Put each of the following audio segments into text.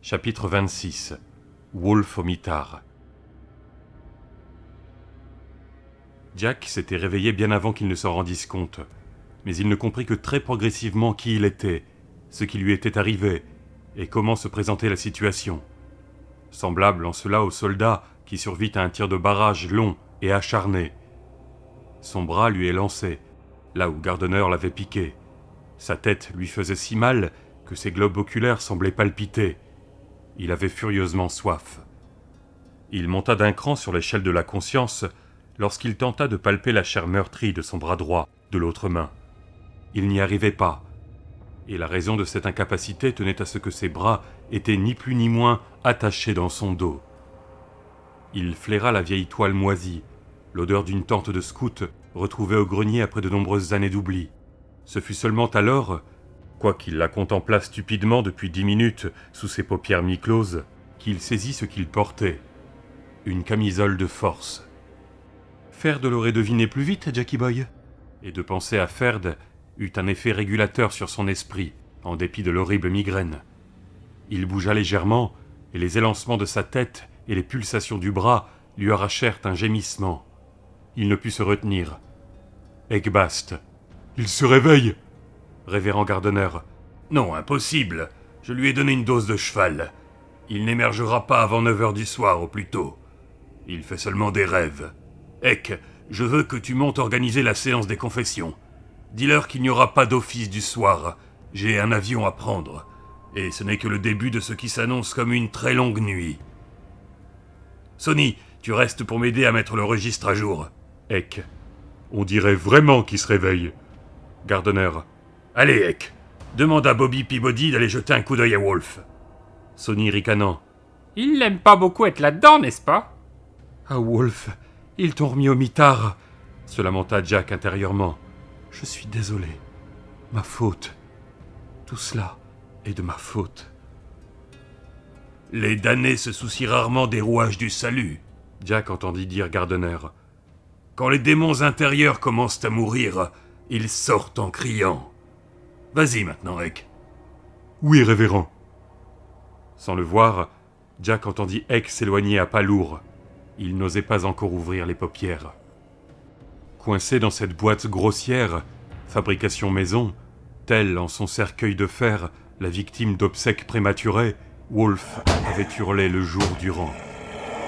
Chapitre 26. Wolf au mitard. Jack s'était réveillé bien avant qu'il ne s'en rendisse compte, mais il ne comprit que très progressivement qui il était, ce qui lui était arrivé, et comment se présentait la situation. Semblable en cela au soldat qui survit à un tir de barrage long et acharné. Son bras lui est lancé, là où Gardner l'avait piqué. Sa tête lui faisait si mal que ses globes oculaires semblaient palpiter. Il avait furieusement soif. Il monta d'un cran sur l'échelle de la conscience lorsqu'il tenta de palper la chair meurtrie de son bras droit de l'autre main. Il n'y arrivait pas, et la raison de cette incapacité tenait à ce que ses bras étaient ni plus ni moins attachés dans son dos. Il flaira la vieille toile moisie, l'odeur d'une tente de scout retrouvée au grenier après de nombreuses années d'oubli. Ce fut seulement alors, quoiqu'il la contemplât stupidement depuis 10 minutes sous ses paupières mi-closes, qu'il saisit ce qu'il portait. Une camisole de force. Ferd l'aurait deviné plus vite, Jackie Boy. Et de penser à Ferd eut un effet régulateur sur son esprit, en dépit de l'horrible migraine. Il bougea légèrement, et les élancements de sa tête et les pulsations du bras lui arrachèrent un gémissement. Il ne put se retenir. Egbast. « Il se réveille !» Révérend Gardner. « Non, impossible. Je lui ai donné une dose de cheval. Il n'émergera pas avant 9h du soir au plus tôt. Il fait seulement des rêves. Ek, je veux que tu montes organiser la séance des confessions. Dis-leur qu'il n'y aura pas d'office du soir. J'ai un avion à prendre. Et ce n'est que le début de ce qui s'annonce comme une très longue nuit. Sonny, tu restes pour m'aider à mettre le registre à jour. Ek. On dirait vraiment qu'il se réveille. Gardner. Allez, Ek. Demande à Bobby Peabody d'aller jeter un coup d'œil à Wolf. Sonny ricanant. Il n'aime pas beaucoup être là-dedans, n'est-ce pas ? Ah, Wolf, ils t'ont remis au mitard, se lamenta Jack intérieurement. Je suis désolé. Ma faute. Tout cela est de ma faute. Les damnés se soucient rarement des rouages du salut, Jack entendit dire Gardner. Quand les démons intérieurs commencent à mourir, ils sortent en criant. Vas-y maintenant, Ek. Oui, révérend. Sans le voir, Jack entendit Ek s'éloigner à pas lourds. Il n'osait pas encore ouvrir les paupières. Coincé dans cette boîte grossière, fabrication maison, telle en son cercueil de fer la victime d'obsèques prématurées, Wolf avait hurlé le jour durant,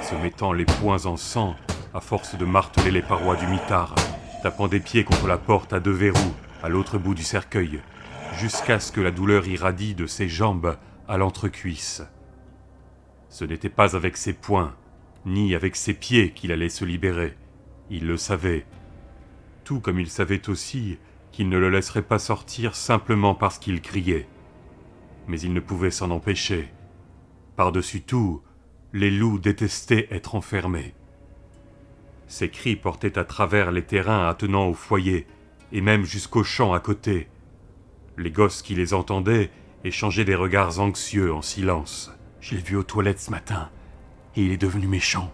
se mettant les poings en sang à force de marteler les parois du mitard, tapant des pieds contre la porte à 2 verrous à l'autre bout du cercueil, jusqu'à ce que la douleur irradie de ses jambes à l'entrecuisse. Ce n'était pas avec ses poings, ni avec ses pieds qu'il allait se libérer. Il le savait. Tout comme il savait aussi qu'il ne le laisserait pas sortir simplement parce qu'il criait. Mais il ne pouvait s'en empêcher. Par-dessus tout, les loups détestaient être enfermés. Ses cris portaient à travers les terrains attenant au foyer, et même jusqu'au champ à côté. Les gosses qui les entendaient échangeaient des regards anxieux en silence. « Je l'ai vu aux toilettes ce matin, et il est devenu méchant »,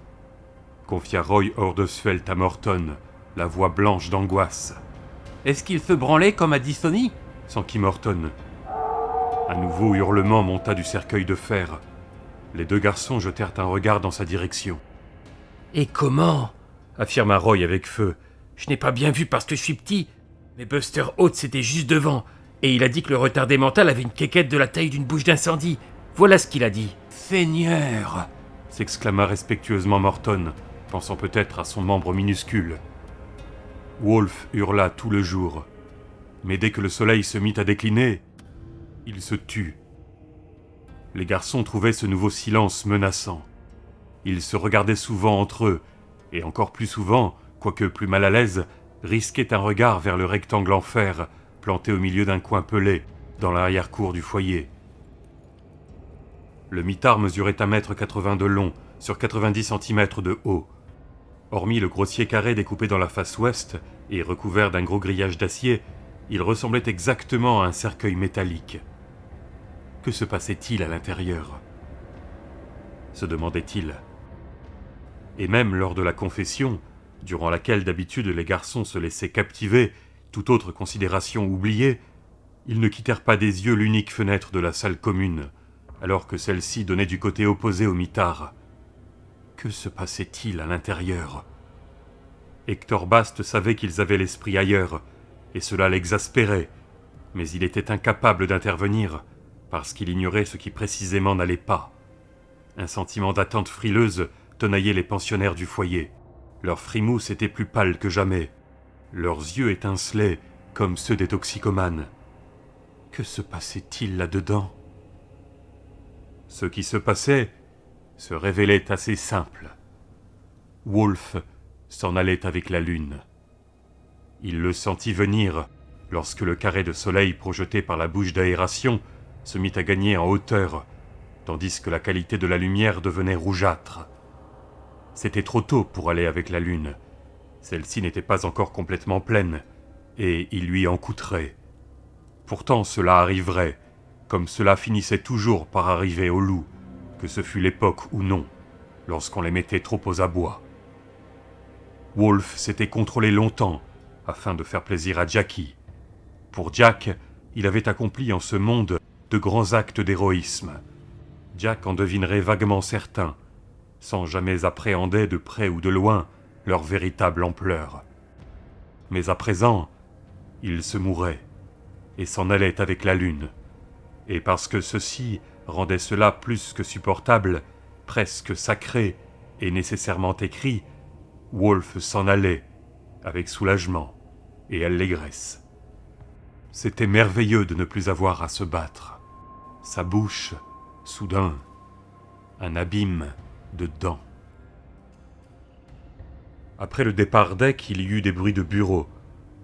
confia Roy Ordesfeld à Morton, la voix blanche d'angoisse. « Est-ce qu'il se branlait comme a dit Sonny ?» s'enquit Morton. Un nouveau hurlement monta du cercueil de fer. Les 2 garçons jetèrent un regard dans sa direction. « Et comment ?» affirma Roy avec feu. « Je n'ai pas bien vu parce que je suis petit, mais Buster Oates était juste devant, et il a dit que le retardé mental avait une quéquette de la taille d'une bouche d'incendie. Voilà ce qu'il a dit. »« Seigneur !» s'exclama respectueusement Morton, pensant peut-être à son membre minuscule. Wolf hurla tout le jour, mais dès que le soleil se mit à décliner, il se tut. Les garçons trouvaient ce nouveau silence menaçant. Ils se regardaient souvent entre eux, et encore plus souvent, quoique plus mal à l'aise, risquaient un regard vers le rectangle en fer, planté au milieu d'un coin pelé, dans l'arrière-cour du foyer. Le mitard mesurait 1,80 m de long, sur 90 cm de haut. Hormis le grossier carré découpé dans la face ouest et recouvert d'un gros grillage d'acier, il ressemblait exactement à un cercueil métallique. Que se passait-il à l'intérieur ? Se demandait-il. Et même lors de la confession, durant laquelle d'habitude les garçons se laissaient captiver, toute autre considération oubliée, ils ne quittèrent pas des yeux l'unique fenêtre de la salle commune, alors que celle-ci donnait du côté opposé au mitard. Que se passait-il à l'intérieur? Hector Bast savait qu'ils avaient l'esprit ailleurs, et cela l'exaspérait, mais il était incapable d'intervenir, parce qu'il ignorait ce qui précisément n'allait pas. Un sentiment d'attente frileuse tenaillait les pensionnaires du foyer. Leur frimousse était plus pâle que jamais. Leurs yeux étincelaient comme ceux des toxicomanes. Que se passait-il là-dedans? Ce qui se passait se révélait assez simple. Wolf s'en allait avec la lune. Il le sentit venir lorsque le carré de soleil projeté par la bouche d'aération se mit à gagner en hauteur, tandis que la qualité de la lumière devenait rougeâtre. C'était trop tôt pour aller avec la lune. Celle-ci n'était pas encore complètement pleine, et il lui en coûterait. Pourtant cela arriverait, comme cela finissait toujours par arriver aux loups, que ce fût l'époque ou non, lorsqu'on les mettait trop aux abois. Wolf s'était contrôlé longtemps, afin de faire plaisir à Jackie. Pour Jack, il avait accompli en ce monde de grands actes d'héroïsme. Jack en devinerait vaguement certains, sans jamais appréhender de près ou de loin leur véritable ampleur. Mais à présent, il se mourait, et s'en allait avec la lune. Et parce que ceci rendait cela plus que supportable, presque sacré et nécessairement écrit, Wolf s'en allait, avec soulagement et allégresse. C'était merveilleux de ne plus avoir à se battre. Sa bouche, soudain, un abîme de dents. Après le départ d'Eck, il y eut des bruits de bureaux,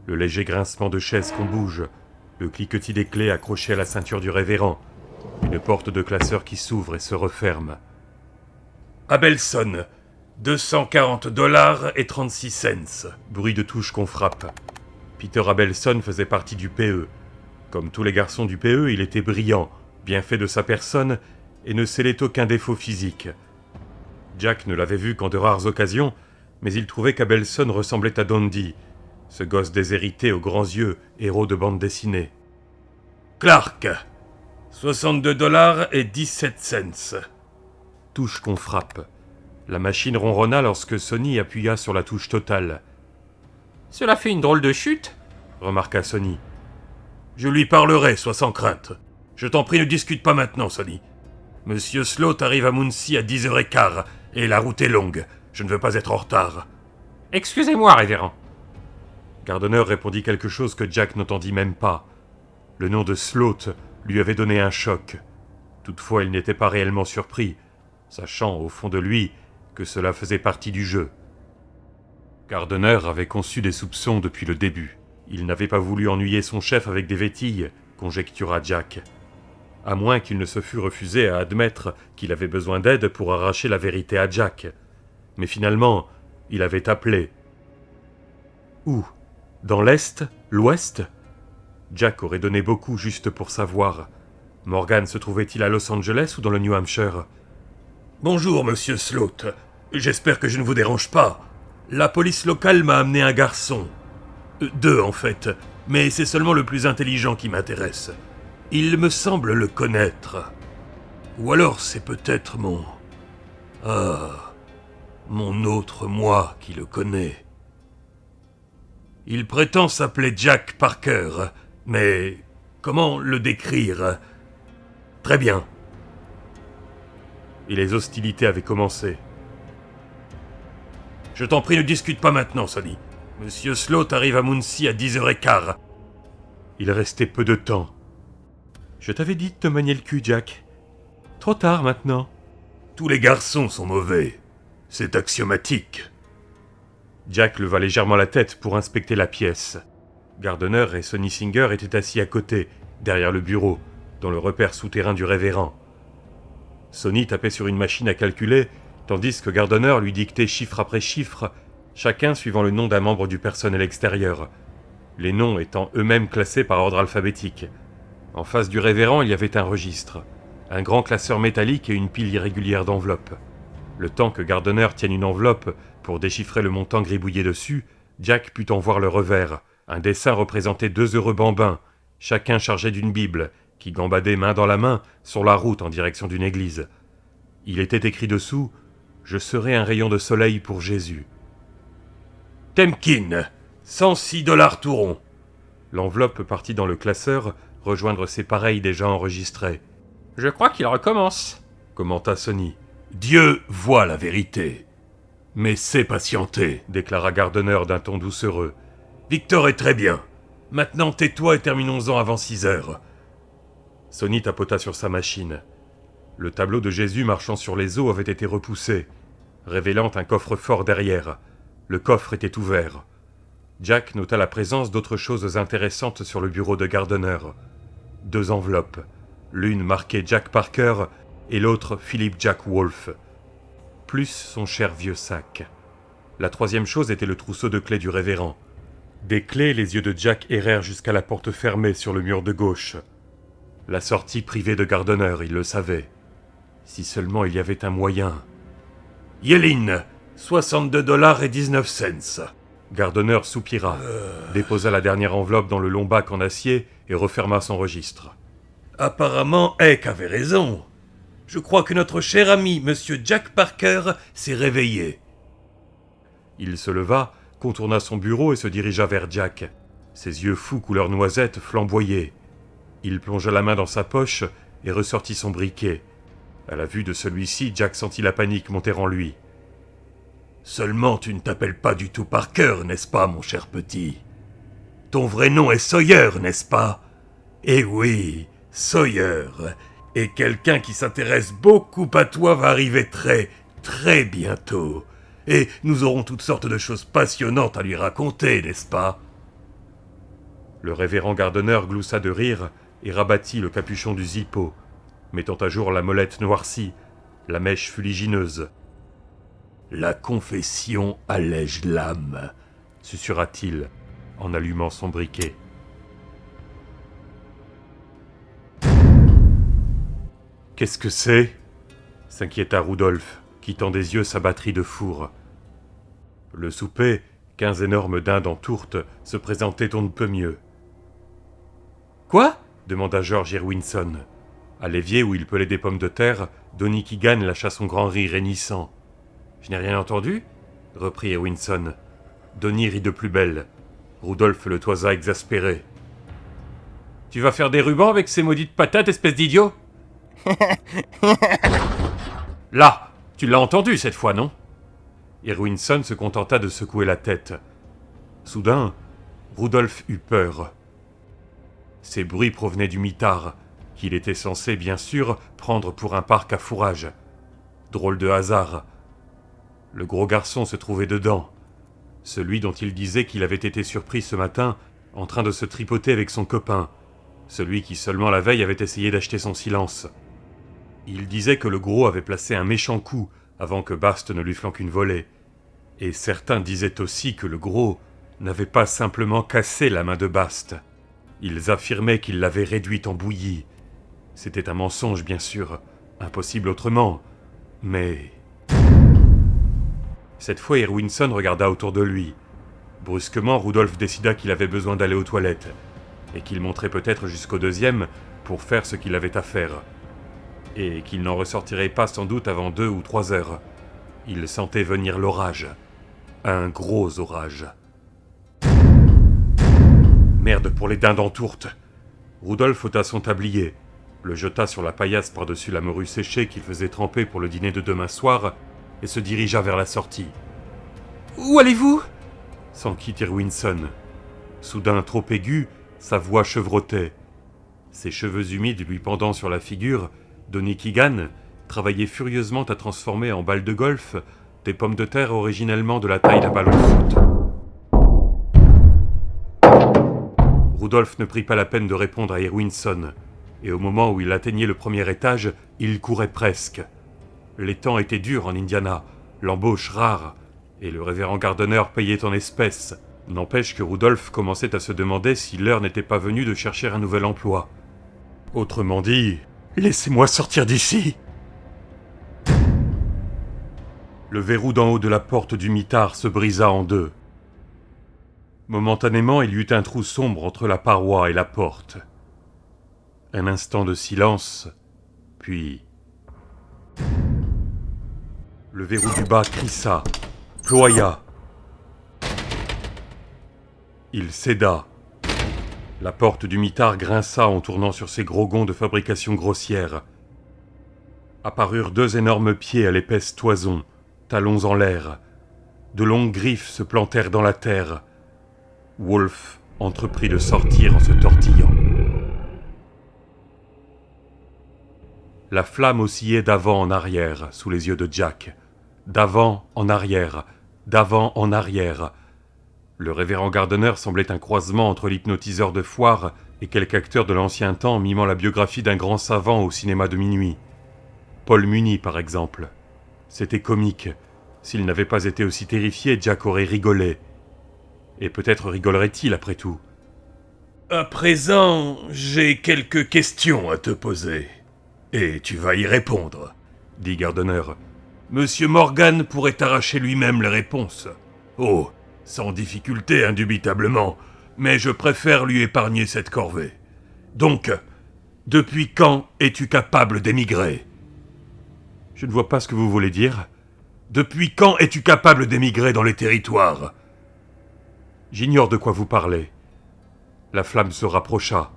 le léger grincement de chaises qu'on bouge, le cliquetis des clés accrochées à la ceinture du révérend, une porte de classeur qui s'ouvre et se referme. Abelson, $240.36. Bruit de touche qu'on frappe. Peter Abelson faisait partie du PE. Comme tous les garçons du PE, il était brillant, bien fait de sa personne, et ne célait aucun défaut physique. Jack ne l'avait vu qu'en de rares occasions, mais il trouvait qu'Abelson ressemblait à Dundee, ce gosse déshérité aux grands yeux, héros de bande dessinée. Clark, $62.17. Touche qu'on frappe. La machine ronronna lorsque Sonny appuya sur la touche totale. « Cela fait une drôle de chute !» remarqua Sonny. « Je lui parlerai, sois sans crainte. Je t'en prie, ne discute pas maintenant, Sonny. Monsieur Sloat arrive à Muncie à 10h15, et la route est longue. Je ne veux pas être en retard. »« Excusez-moi, révérend. » Gardner répondit quelque chose que Jack n'entendit même pas. Le nom de Sloat lui avait donné un choc. Toutefois, il n'était pas réellement surpris, sachant, au fond de lui, que cela faisait partie du jeu. Gardner avait conçu des soupçons depuis le début. Il n'avait pas voulu ennuyer son chef avec des vétilles, conjectura Jack. À moins qu'il ne se fût refusé à admettre qu'il avait besoin d'aide pour arracher la vérité à Jack. Mais finalement, il avait appelé. Où ? Dans l'Est ? L'Ouest ? Jack aurait donné beaucoup juste pour savoir. Morgan se trouvait-il à Los Angeles ou dans le New Hampshire ? Bonjour, monsieur Sloat. J'espère que je ne vous dérange pas. La police locale m'a amené un garçon. 2 en fait, mais c'est seulement le plus intelligent qui m'intéresse. Il me semble le connaître. Ou alors c'est peut-être mon autre moi qui le connaît. Il prétend s'appeler Jack Parker, mais comment le décrire ? Très bien. Et les hostilités avaient commencé. Je t'en prie, ne discute pas maintenant, Sonny. Monsieur Sloat arrive à Muncie à 10h15. Il restait peu de temps. Je t'avais dit de te manier le cul, Jack. Trop tard maintenant. Tous les garçons sont mauvais. C'est axiomatique. Jack leva légèrement la tête pour inspecter la pièce. Gardner et Sonny Singer étaient assis à côté, derrière le bureau, dans le repère souterrain du révérend. Sonny tapait sur une machine à calculer, tandis que Gardner lui dictait chiffre après chiffre, chacun suivant le nom d'un membre du personnel extérieur, les noms étant eux-mêmes classés par ordre alphabétique. En face du révérend, il y avait un registre, un grand classeur métallique et une pile irrégulière d'enveloppes. Le temps que Gardner tienne une enveloppe pour déchiffrer le montant gribouillé dessus, Jack put en voir le revers. Un dessin représentait 2 heureux bambins, chacun chargé d'une Bible, qui gambadait main dans la main sur la route en direction d'une église. Il était écrit dessous « Je serai un rayon de soleil pour Jésus ». Temkin, 106 $ tout rond. L'enveloppe partit dans le classeur, rejoindre ses pareils déjà enregistrés. Je crois qu'il recommence, commenta Sonny. Dieu voit la vérité. Mais sait patienter, déclara Gardner d'un ton doucereux. Victor est très bien. Maintenant tais-toi et terminons-en avant 6 heures. Sonny tapota sur sa machine. Le tableau de Jésus marchant sur les eaux avait été repoussé, révélant un coffre-fort derrière. Le coffre était ouvert. Jack nota la présence d'autres choses intéressantes sur le bureau de Gardner. 2 enveloppes, l'une marquée Jack Parker et l'autre Philip Jack Wolfe, plus son cher vieux sac. La 3e chose était le trousseau de clés du révérend. Des clés, les yeux de Jack errèrent jusqu'à la porte fermée sur le mur de gauche. La sortie privée de Gardner, il le savait. Si seulement il y avait un moyen. Yelin, 62,19 $. Gardner soupira, déposa la dernière enveloppe dans le long bac en acier et referma son registre. Apparemment, Eck avait raison. Je crois que notre cher ami, Monsieur Jack Parker, s'est réveillé. Il se leva, contourna son bureau et se dirigea vers Jack. Ses yeux fous couleur noisette flamboyaient. Il plongea la main dans sa poche et ressortit son briquet. À la vue de celui-ci, Jack sentit la panique monter en lui. Seulement tu ne t'appelles pas du tout Parker, n'est-ce pas, mon cher petit? Ton vrai nom est Sawyer, n'est-ce pas? Eh oui, Sawyer. Et quelqu'un qui s'intéresse beaucoup à toi va arriver très, très bientôt. Et nous aurons toutes sortes de choses passionnantes à lui raconter, n'est-ce pas? Le révérend Gardner gloussa de rire et rabattit le capuchon du zippo, mettant à jour la molette noircie, la mèche fuligineuse. La confession allège l'âme, susurra-t-il en allumant son briquet. Qu'est-ce que c'est? S'inquiéta Rudolf, quittant des yeux sa batterie de four. Le souper, 15 énormes dindes en tourte, se présentait on ne peut mieux. Quoi? Demanda George Irwinson. À l'évier où il pelait des pommes de terre, Donny Keegan lâcha son grand rire hennissant. Je n'ai rien entendu? Reprit Irwinson. Donny rit de plus belle. Rudolf le toisa exaspéré. Tu vas faire des rubans avec ces maudites patates, espèce d'idiot? Là, tu l'as entendu cette fois, non? Irwinson se contenta de secouer la tête. Soudain, Rudolf eut peur. Ces bruits provenaient du mitard, qu'il était censé, bien sûr, prendre pour un parc à fourrage. Drôle de hasard. Le gros garçon se trouvait dedans. Celui dont il disait qu'il avait été surpris ce matin en train de se tripoter avec son copain. Celui qui seulement la veille avait essayé d'acheter son silence. Il disait que le gros avait placé un méchant coup avant que Bast ne lui flanque une volée. Et certains disaient aussi que le gros n'avait pas simplement cassé la main de Bast. Ils affirmaient qu'il l'avait réduite en bouillie. C'était un mensonge, bien sûr, impossible autrement, mais... Cette fois, Irwinson regarda autour de lui. Brusquement, Rudolf décida qu'il avait besoin d'aller aux toilettes, et qu'il monterait peut-être jusqu'au 2e pour faire ce qu'il avait à faire, et qu'il n'en ressortirait pas sans doute avant 2 ou 3 heures. Il sentait venir l'orage. Un gros orage. Merde pour les dindes en tourte. Rudolf ôta son tablier, le jeta sur la paillasse par-dessus la morue séchée qu'il faisait tremper pour le dîner de demain soir, et se dirigea vers la sortie. « Où allez-vous » s'enquit Irwinson. Soudain trop aigu, sa voix chevrotait. Ses cheveux humides lui pendant sur la figure, Donny Keegan travaillait furieusement à transformer en balles de golf des pommes de terre originellement de la taille d'un ballon de foot. Rudolf ne prit pas la peine de répondre à Irwinson, et au moment où il atteignait le premier étage, il courait presque. Les temps étaient durs en Indiana, l'embauche rare, et le révérend Gardner payait en espèces. N'empêche que Rudolf commençait à se demander si l'heure n'était pas venue de chercher un nouvel emploi. Autrement dit, laissez-moi sortir d'ici! Le verrou d'en haut de la porte du mitard se brisa en deux. Momentanément, il y eut un trou sombre entre la paroi et la porte. Un instant de silence, puis... Le verrou du bas crissa, ploya. Il céda. La porte du mitard grinça en tournant sur ses gros gonds de fabrication grossière. Apparurent 2 énormes pieds à l'épaisse toison, talons en l'air. De longues griffes se plantèrent dans la terre. Wolf entreprit de sortir en se tortillant. La flamme oscillait d'avant en arrière sous les yeux de Jack. D'avant en arrière, d'avant en arrière. Le révérend Gardner semblait un croisement entre l'hypnotiseur de foire et quelque acteur de l'ancien temps mimant la biographie d'un grand savant au cinéma de minuit. Paul Muni, par exemple. C'était comique. S'il n'avait pas été aussi terrifié, Jack aurait rigolé. Et peut-être rigolerait-il après tout. À présent, j'ai quelques questions à te poser. Et tu vas y répondre, dit Gardner. Monsieur Morgan pourrait arracher lui-même les réponses. Oh, sans difficulté, indubitablement, mais je préfère lui épargner cette corvée. Donc, depuis quand es-tu capable d'émigrer ? Je ne vois pas ce que vous voulez dire. Depuis quand es-tu capable d'émigrer dans les territoires ? J'ignore de quoi vous parlez. La flamme se rapprocha.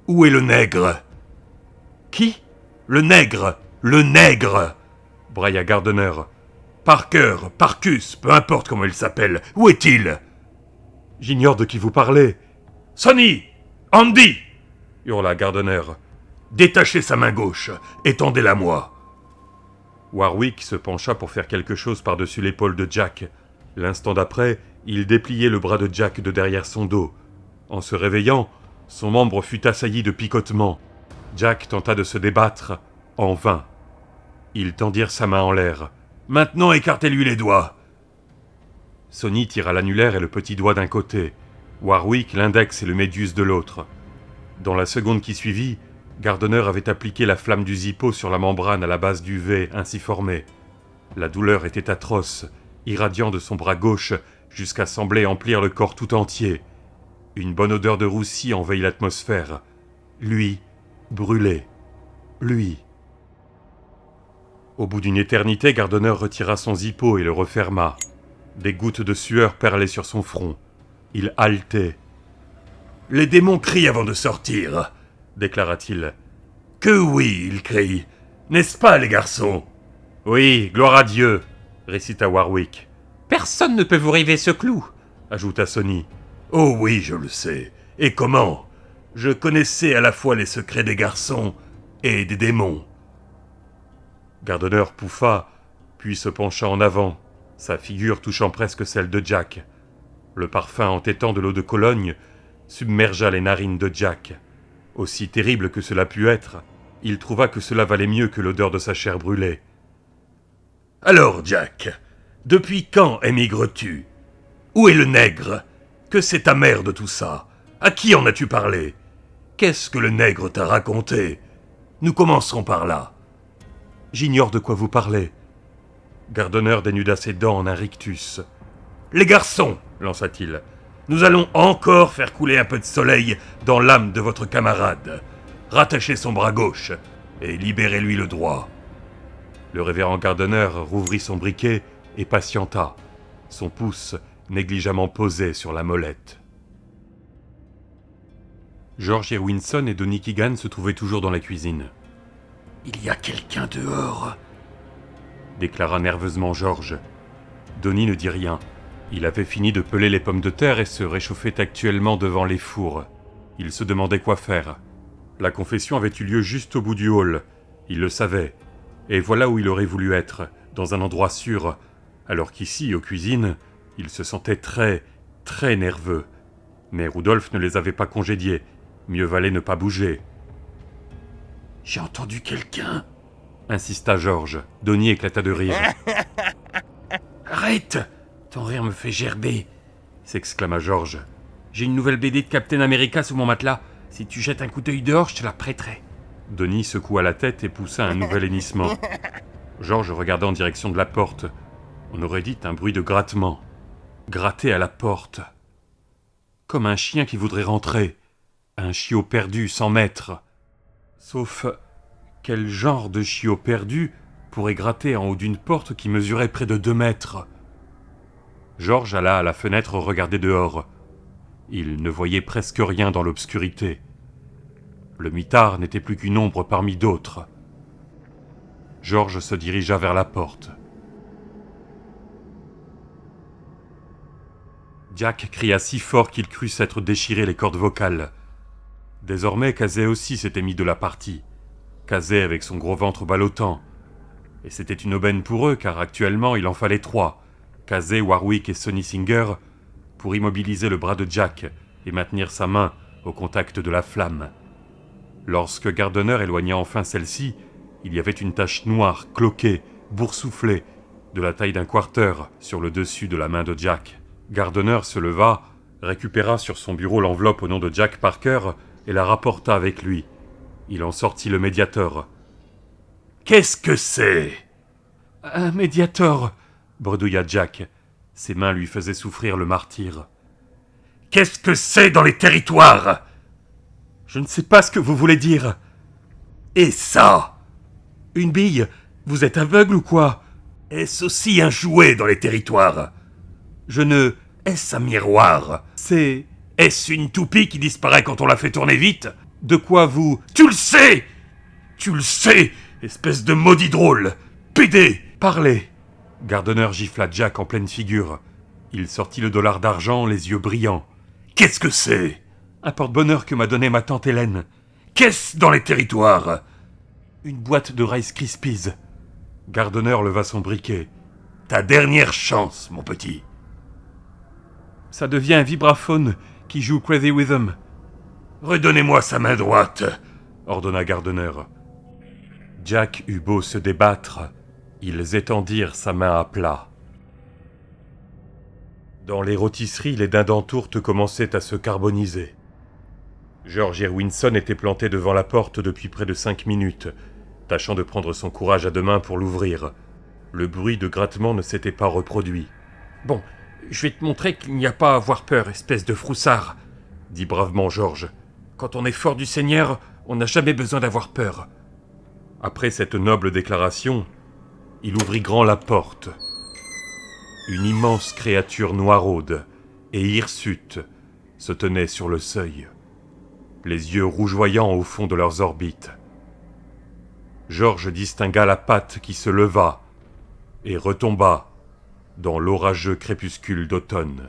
Où est le nègre ? Qui ? Le nègre ! Le nègre ! Brailla Gardner. Parker, Parcus, peu importe comment il s'appelle, où est-il ? J'ignore de qui vous parlez. Sonny ! Andy ! Hurla Gardner. Détachez sa main gauche, étendez-la moi. Warwick se pencha pour faire quelque chose par-dessus l'épaule de Jack. L'instant d'après, il dépliait le bras de Jack de derrière son dos. En se réveillant, son membre fut assailli de picotements. Jack tenta de se débattre, en vain. Ils tendirent sa main en l'air. « Maintenant, écartez-lui les doigts !» Sonny tira l'annulaire et le petit doigt d'un côté, Warwick l'index et le médius de l'autre. Dans la seconde qui suivit, Gardner avait appliqué la flamme du zippo sur la membrane à la base du V ainsi formée. La douleur était atroce, irradiant de son bras gauche jusqu'à sembler emplir le corps tout entier. Une bonne odeur de roussi envahit l'atmosphère. Lui, brûlé. Lui. Au bout d'une éternité, Gardner retira son zippo et le referma. Des gouttes de sueur perlaient sur son front. Il haletait. « Les démons crient avant de sortir !» déclara-t-il. « Que oui, ils crient. N'est-ce pas, les garçons ?»« Oui, gloire à Dieu !» récita Warwick. « Personne ne peut vous river ce clou !» ajouta Sonny. « Oh oui, je le sais. Et comment ? Je connaissais à la fois les secrets des garçons et des démons. » Gardner pouffa, puis se pencha en avant, sa figure touchant presque celle de Jack. Le parfum entêtant de l'eau de Cologne submergea les narines de Jack. Aussi terrible que cela put être, il trouva que cela valait mieux que l'odeur de sa chair brûlée. « Alors, Jack, depuis quand émigres-tu ? Où est le nègre ? Que c'est ta mère de tout ça ? À qui en as-tu parlé ? Qu'est-ce que le nègre t'a raconté ? Nous commencerons par là. » « J'ignore de quoi vous parlez. » Gardner dénuda ses dents en un rictus. « Les garçons, lança-t-il, nous allons encore faire couler un peu de soleil dans l'âme de votre camarade. Rattachez son bras gauche et libérez-lui le droit. » Le révérend Gardner rouvrit son briquet et patienta, son pouce négligemment posé sur la molette. George Irwinson et Donny Keegan se trouvaient toujours dans la cuisine. « Il y a quelqu'un dehors !» déclara nerveusement George. Donny ne dit rien. Il avait fini de peler les pommes de terre et se réchauffait actuellement devant les fours. Il se demandait quoi faire. La confession avait eu lieu juste au bout du hall. Il le savait. Et voilà où il aurait voulu être, dans un endroit sûr. Alors qu'ici, aux cuisines, il se sentait très, très nerveux. Mais Rudolph ne les avait pas congédiés. Mieux valait ne pas bouger. « J'ai entendu quelqu'un !» insista George. Donny éclata de rire. « Arrête ! Ton rire me fait gerber !» s'exclama George. « J'ai une nouvelle BD de Captain America sous mon matelas. Si tu jettes un coup d'œil dehors, je te la prêterai. » Donny secoua la tête et poussa un nouvel hennissement. George regarda en direction de la porte. On aurait dit un bruit de grattement. Gratter à la porte. Comme un chien qui voudrait rentrer. Un chiot perdu sans maître. Sauf, quel genre de chiot perdu pourrait gratter en haut d'une porte qui mesurait près de 2 mètres ? George alla à la fenêtre regarder dehors. Il ne voyait presque rien dans l'obscurité. Le mitard n'était plus qu'une ombre parmi d'autres. George se dirigea vers la porte. Jack cria si fort qu'il crut s'être déchiré les cordes vocales. Désormais, Casey aussi s'était mis de la partie. Casey avec son gros ventre ballottant. Et c'était une aubaine pour eux, car actuellement il en fallait 3. Casey, Warwick et Sonny Singer, pour immobiliser le bras de Jack et maintenir sa main au contact de la flamme. Lorsque Gardner éloigna enfin celle-ci, il y avait une tache noire, cloquée, boursouflée, de la taille d'un quarter sur le dessus de la main de Jack. Gardner se leva, récupéra sur son bureau l'enveloppe au nom de Jack Parker et la rapporta avec lui. Il en sortit le médiator. « Qu'est-ce que c'est ?»« Un médiator !» bredouilla Jack. Ses mains lui faisaient souffrir le martyre. « Qu'est-ce que c'est dans les territoires ?»« Je ne sais pas ce que vous voulez dire. »« Et ça ?»« Une bille ? Vous êtes aveugle ou quoi ? » ?»« Est-ce aussi un jouet dans les territoires ?»« Je ne... » »« Est-ce un miroir ? » »« C'est... » »« Est-ce une toupie qui disparaît quand on la fait tourner vite ? » ?»« De quoi vous... »« Tu le sais ! Tu le sais, espèce de maudit drôle ! Pédé !»« Parlez !» Gardner gifla Jack en pleine figure. Il sortit le dollar d'argent, les yeux brillants. « Qu'est-ce que c'est ?»« Un porte-bonheur que m'a donné ma tante Hélène. »« Qu'est-ce dans les territoires ?»« Une boîte de Rice Krispies. » Gardner leva son briquet. « Ta dernière chance, mon petit. »« Ça devient un vibraphone qui joue Crazy Rhythm. »« Redonnez-moi sa main droite, » ordonna Gardner. Jack eut beau se débattre, ils étendirent sa main à plat. Dans les rôtisseries, les dindans tourtes commençaient à se carboniser. George Irwinson était planté devant la porte depuis près de 5 minutes, tâchant de prendre son courage à 2 mains pour l'ouvrir. Le bruit de grattement ne s'était pas reproduit. « Bon, je vais te montrer qu'il n'y a pas à avoir peur, espèce de froussard, » dit bravement George. « Quand on est fort du Seigneur, on n'a jamais besoin d'avoir peur. » Après cette noble déclaration, il ouvrit grand la porte. Une immense créature noiraude et hirsute se tenait sur le seuil, les yeux rougeoyants au fond de leurs orbites. George distingua la patte qui se leva et retomba dans l'orageux crépuscule d'automne.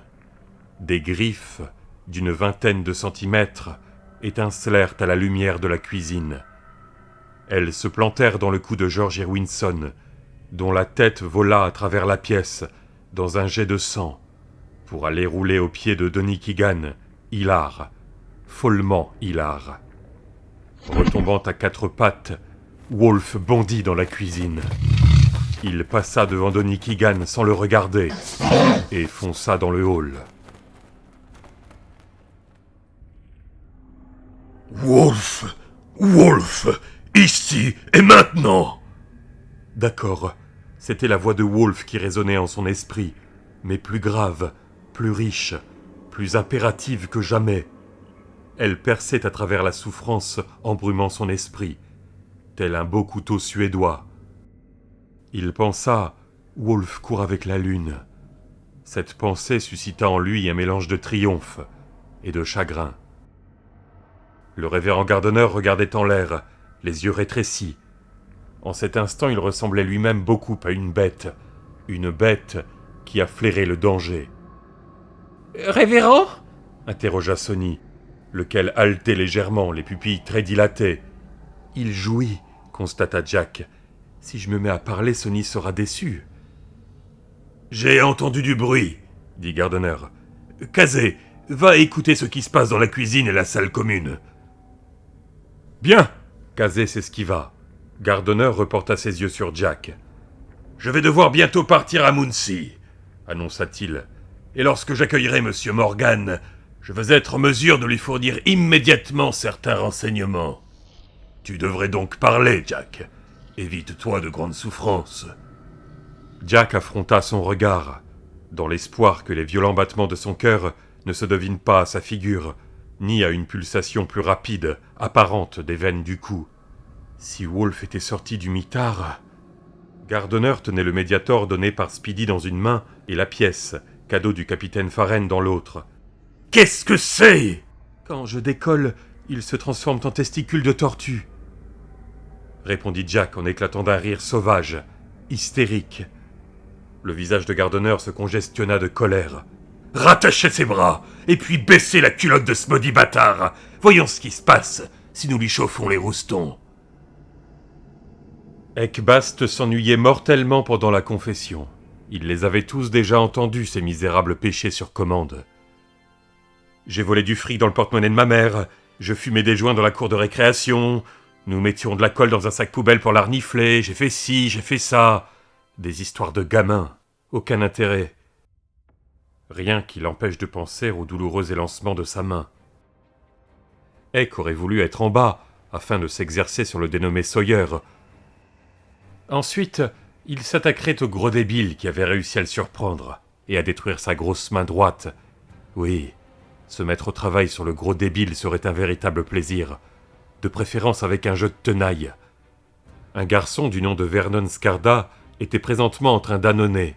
Des griffes d'une 20aine de centimètres étincelèrent à la lumière de la cuisine. Elles se plantèrent dans le cou de George Irwinson, dont la tête vola à travers la pièce dans un jet de sang, pour aller rouler aux pieds de Donny Keegan, hilar, follement hilar. Retombant à 4 pattes, Wolfe bondit dans la cuisine. Il passa devant Donny Keegan sans le regarder et fonça dans le hall. « Wolfe ! Wolfe ! Ici et maintenant !» D'accord, c'était la voix de Wolfe qui résonnait en son esprit, mais plus grave, plus riche, plus impérative que jamais. Elle perçait à travers la souffrance, embrumant son esprit, tel un beau couteau suédois. Il pensa « Wolfe court avec la lune ». Cette pensée suscita en lui un mélange de triomphe et de chagrin. Le révérend Gardner regardait en l'air, les yeux rétrécis. En cet instant, il ressemblait lui-même beaucoup à une bête qui a flairé le danger. « Révérend ?» interrogea Sonny, lequel haletait légèrement, les pupilles très dilatées. « Il jouit, » constata Jack. « Si je me mets à parler, Sonny sera déçu. »« J'ai entendu du bruit, » dit Gardner. « Casey, va écouter ce qui se passe dans la cuisine et la salle commune. » Bien ! Casey s'esquiva. Gardner reporta ses yeux sur Jack. « Je vais devoir bientôt partir à Muncie, » annonça-t-il. « Et lorsque j'accueillerai M. Morgan, je vais être en mesure de lui fournir immédiatement certains renseignements. Tu devrais donc parler, Jack. Évite-toi de grandes souffrances. » Jack affronta son regard, dans l'espoir que les violents battements de son cœur ne se devinent pas à sa figure, ni à une pulsation plus rapide, apparente des veines du cou. Si Wolf était sorti du mitard... Gardner tenait le Mediator donné par Speedy dans une main et la pièce, cadeau du capitaine Farren dans l'autre. « Qu'est-ce que c'est ?» Quand je décolle, ils se transforment en testicules de tortue, répondit Jack en éclatant d'un rire sauvage, hystérique. Le visage de Gardner se congestionna de colère. « Rattachez ses bras, et puis baissez la culotte de ce maudit bâtard. Voyons ce qui se passe, si nous lui chauffons les roustons. » Ekbast s'ennuyait mortellement pendant la confession. Il les avait tous déjà entendus, ces misérables péchés sur commande. J'ai volé du fric dans le porte-monnaie de ma mère, je fumais des joints dans la cour de récréation, nous mettions de la colle dans un sac poubelle pour la renifler, j'ai fait ci, j'ai fait ça. Des histoires de gamins, aucun intérêt. Rien qui l'empêche de penser au douloureux élancement de sa main. Ek aurait voulu être en bas, afin de s'exercer sur le dénommé Sawyer. Ensuite, il s'attaquerait au gros débile qui avait réussi à le surprendre, et à détruire sa grosse main droite. Oui, se mettre au travail sur le gros débile serait un véritable plaisir, de préférence avec un jeu de tenaille. Un garçon du nom de Vernon Scarda était présentement en train d'annonner.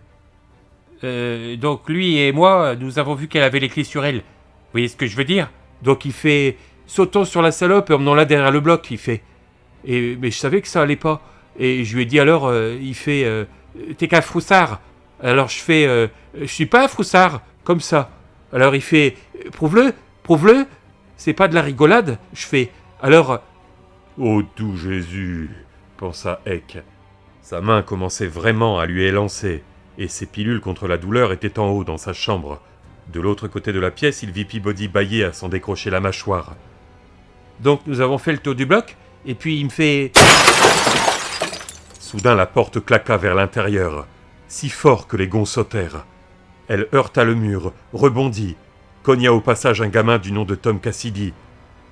Donc lui et moi, nous avons vu qu'elle avait les clés sur elle. Vous voyez ce que je veux dire? Donc il fait... Sautons sur la salope et emmenons-la derrière le bloc, il fait. Mais je savais que ça allait pas. Et je lui ai dit alors, il fait... T'es qu'un froussard. Alors je fais... je suis pas un froussard, comme ça. Alors il fait... Prouve-le. C'est pas de la rigolade. Je fais... Alors... Oh doux Jésus, pensa Ek. Sa main commençait vraiment à lui élancer, et ses pilules contre la douleur étaient en haut dans sa chambre. De l'autre côté de la pièce, il vit Peabody bâiller à s'en décrocher la mâchoire. Donc nous avons fait le tour du bloc, et puis il me fait... Soudain la porte claqua vers l'intérieur, si fort que les gonds sautèrent. Elle heurta le mur, rebondit, cogna au passage un gamin du nom de Tom Cassidy,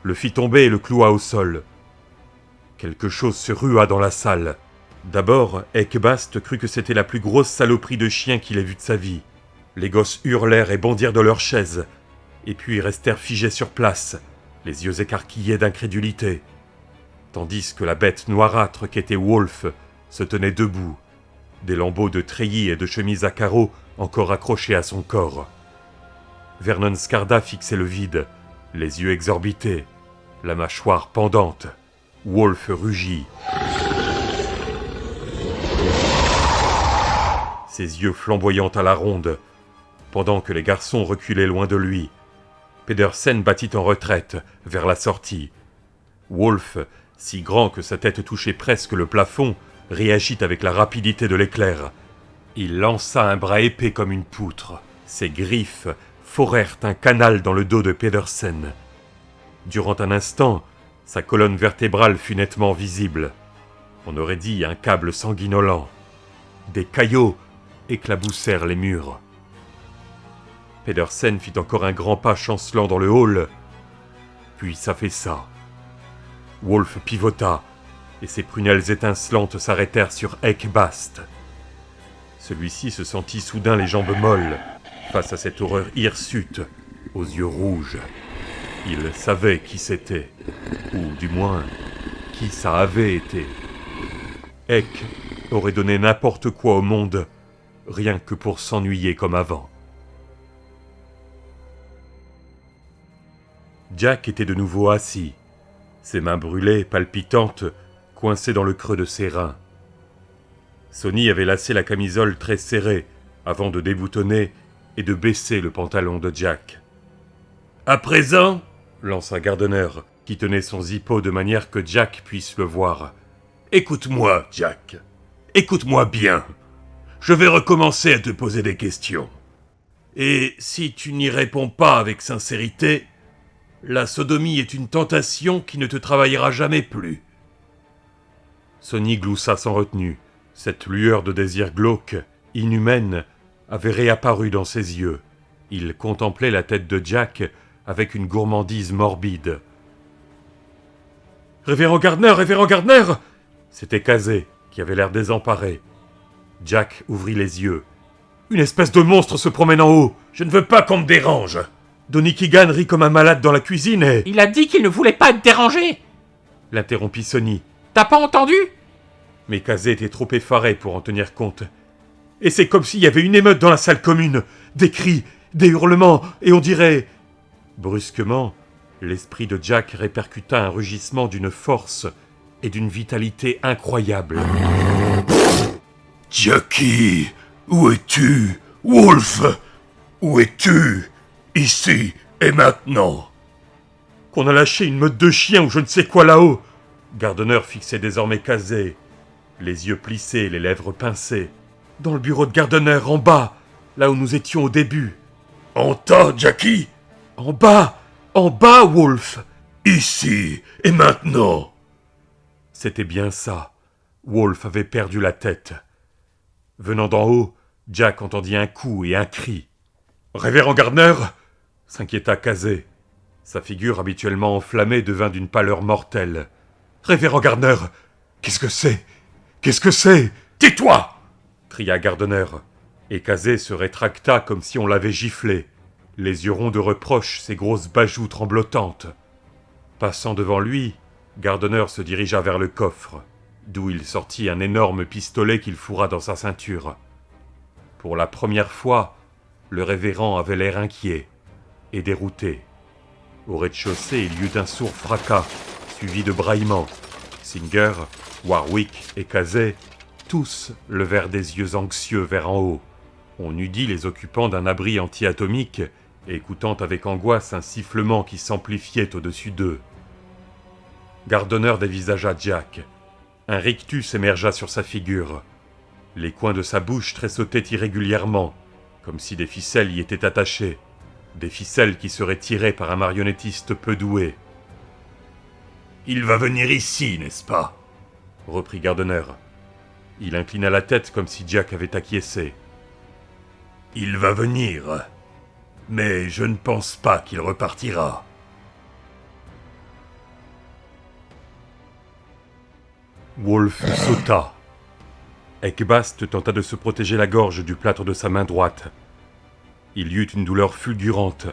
le fit tomber et le cloua au sol. Quelque chose se rua dans la salle. D'abord, Ekbast crut que c'était la plus grosse saloperie de chien qu'il ait vue de sa vie. Les gosses hurlèrent et bondirent de leurs chaises, et puis restèrent figés sur place, les yeux écarquillés d'incrédulité, tandis que la bête noirâtre qu'était Wolf se tenait debout, des lambeaux de treillis et de chemise à carreaux encore accrochés à son corps. Vernon Scarda fixait le vide, les yeux exorbités, la mâchoire pendante. Wolf rugit. Ses yeux flamboyant à la ronde, pendant que les garçons reculaient loin de lui. Pedersen battit en retraite, vers la sortie. Wolf, si grand que sa tête touchait presque le plafond, réagit avec la rapidité de l'éclair. Il lança un bras épais comme une poutre. Ses griffes forèrent un canal dans le dos de Pedersen. Durant un instant, sa colonne vertébrale fut nettement visible. On aurait dit un câble sanguinolent. Des caillots éclaboussèrent les murs. Pedersen fit encore un grand pas chancelant dans le hall, puis s'affaissa. Wolf pivota, et ses prunelles étincelantes s'arrêtèrent sur Ekbast. Celui-ci se sentit soudain les jambes molles, face à cette horreur hirsute, aux yeux rouges. Il savait qui c'était, ou du moins, qui ça avait été. Ek aurait donné n'importe quoi au monde, rien que pour s'ennuyer comme avant. Jack était de nouveau assis, ses mains brûlées, palpitantes, coincées dans le creux de ses reins. Sonny avait lacé la camisole très serrée, avant de déboutonner et de baisser le pantalon de Jack. « À présent » lança Gardner, qui tenait son zippo de manière que Jack puisse le voir. « Écoute-moi, Jack. Écoute-moi bien. Je vais recommencer à te poser des questions. Et si tu n'y réponds pas avec sincérité, la sodomie est une tentation qui ne te travaillera jamais plus. » Sonny gloussa sans retenue. Cette lueur de désir glauque, inhumaine, avait réapparu dans ses yeux. Il contemplait la tête de Jack avec une gourmandise morbide. « Révérend Gardner !» C'était Casey, qui avait l'air désemparé. Jack ouvrit les yeux. « Une espèce de monstre se promène en haut. Je ne veux pas qu'on me dérange. » Donny Keegan rit comme un malade dans la cuisine et... « Il a dit qu'il ne voulait pas être dérangé !» l'interrompit Sonny. « T'as pas entendu ?» Mais Kazé était trop effaré pour en tenir compte. Et c'est comme s'il y avait une émeute dans la salle commune. Des cris, des hurlements, et on dirait... Brusquement, l'esprit de Jack répercuta un rugissement d'une force et d'une vitalité incroyables. « Jackie, où es-tu? Wolf, où es-tu? Ici et maintenant !» Qu'on a lâché une meute de chiens ou je ne sais quoi là-haut. Gardner fixait désormais Kazé, les yeux plissés, les lèvres pincées. Dans le bureau de Gardner, en bas, là où nous étions au début. « En tas, Jackie !»« En bas, Wolf !» Ici et maintenant !» C'était bien ça. Wolf avait perdu la tête. Venant d'en haut, Jack entendit un coup et un cri. « Révérend Gardner !» s'inquiéta Kazé. Sa figure habituellement enflammée devint d'une pâleur mortelle. « Révérend Gardner, qu'est-ce que c'est ? Qu'est-ce que c'est ? Tais-toi !» cria Gardner, et Kazé se rétracta comme si on l'avait giflé, les yeux ronds de reproche, ses grosses bajoues tremblotantes. Passant devant lui, Gardner se dirigea vers le coffre, d'où il sortit un énorme pistolet qu'il fourra dans sa ceinture. Pour la première fois, le révérend avait l'air inquiet et dérouté. Au rez-de-chaussée, il y eut un sourd fracas, suivi de braillements. Singer, Warwick et Kazé, tous levèrent des yeux anxieux vers en haut. On eût dit les occupants d'un abri anti-atomique, écoutant avec angoisse un sifflement qui s'amplifiait au-dessus d'eux. Gardner dévisagea Jack. Un rictus émergea sur sa figure. Les coins de sa bouche tressautaient irrégulièrement, comme si des ficelles y étaient attachées. Des ficelles qui seraient tirées par un marionnettiste peu doué. « Il va venir ici, n'est-ce pas ?» reprit Gardner. Il inclina la tête comme si Jack avait acquiescé. « Il va venir, mais je ne pense pas qu'il repartira. » Wolf sauta. Ekbast tenta de se protéger la gorge du plâtre de sa main droite. Il y eut une douleur fulgurante,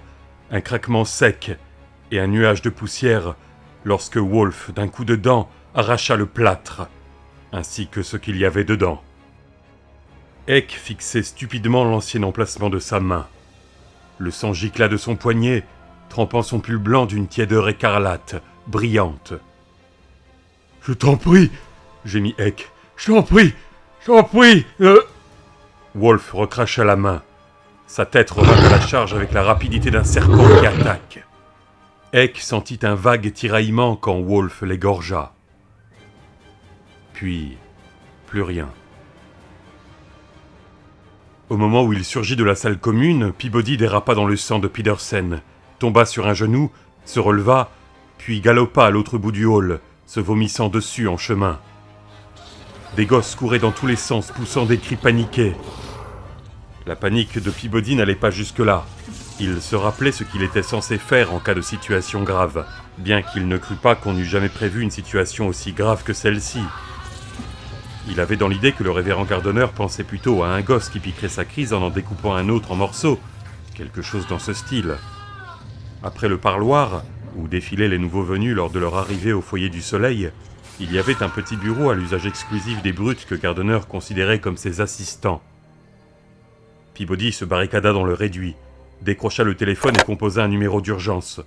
un craquement sec et un nuage de poussière lorsque Wolf, d'un coup de dent, arracha le plâtre, ainsi que ce qu'il y avait dedans. Ek fixait stupidement l'ancien emplacement de sa main. Le sang gicla de son poignet, trempant son pull blanc d'une tiédeur écarlate, brillante. « Je t'en prie !» gémit Ek. « Je t'en prie ! Wolf recracha la main. Sa tête revint à la charge avec la rapidité d'un serpent qui attaque. Ek sentit un vague tiraillement quand Wolf l'égorgea. Puis, plus rien. Au moment où il surgit de la salle commune, Peabody dérapa dans le sang de Pedersen, tomba sur un genou, se releva, puis galopa à l'autre bout du hall, se vomissant dessus en chemin. Des gosses couraient dans tous les sens, poussant des cris paniqués. La panique de Peabody n'allait pas jusque-là. Il se rappelait ce qu'il était censé faire en cas de situation grave, bien qu'il ne crût pas qu'on n'eût jamais prévu une situation aussi grave que celle-ci. Il avait dans l'idée que le révérend Gardner pensait plutôt à un gosse qui piquerait sa crise en découpant un autre en morceaux, quelque chose dans ce style. Après le parloir, où défilaient les nouveaux venus lors de leur arrivée au foyer du soleil, il y avait un petit bureau à l'usage exclusif des brutes que Gardner considérait comme ses assistants. Peabody se barricada dans le réduit, décrocha le téléphone et composa un numéro d'urgence.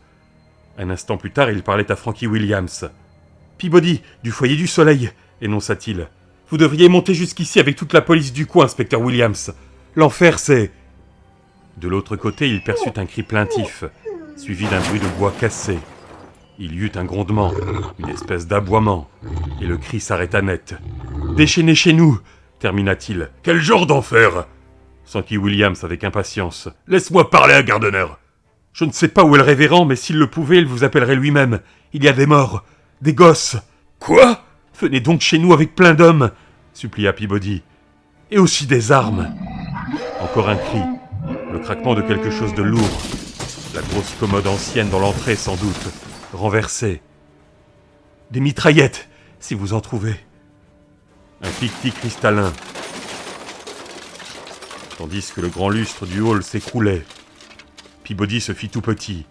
Un instant plus tard, il parlait à Frankie Williams. « Peabody, du foyer du soleil !» énonça-t-il. « Vous devriez monter jusqu'ici avec toute la police du coin, inspecteur Williams. L'enfer, c'est... » De l'autre côté, il perçut un cri plaintif, suivi d'un bruit de bois cassé. Il y eut un grondement, une espèce d'aboiement, et le cri s'arrêta net. « Déchaînez chez nous !» termina-t-il. « Quel genre d'enfer ?» s'enquit Williams avec impatience. « Laisse-moi parler à Gardner !»« Je ne sais pas où est le révérend, mais s'il le pouvait, il vous appellerait lui-même. Il y a des morts, des gosses. »« Quoi ?» ?»« Venez donc chez nous avec plein d'hommes !» supplia Peabody. « Et aussi des armes !» Encore un cri, le craquement de quelque chose de lourd. La grosse commode ancienne dans l'entrée, sans doute, renversée. « Des mitraillettes, si vous en trouvez. » Un cliquetis cristallin. Tandis que le grand lustre du hall s'écroulait. Peabody se fit tout petit.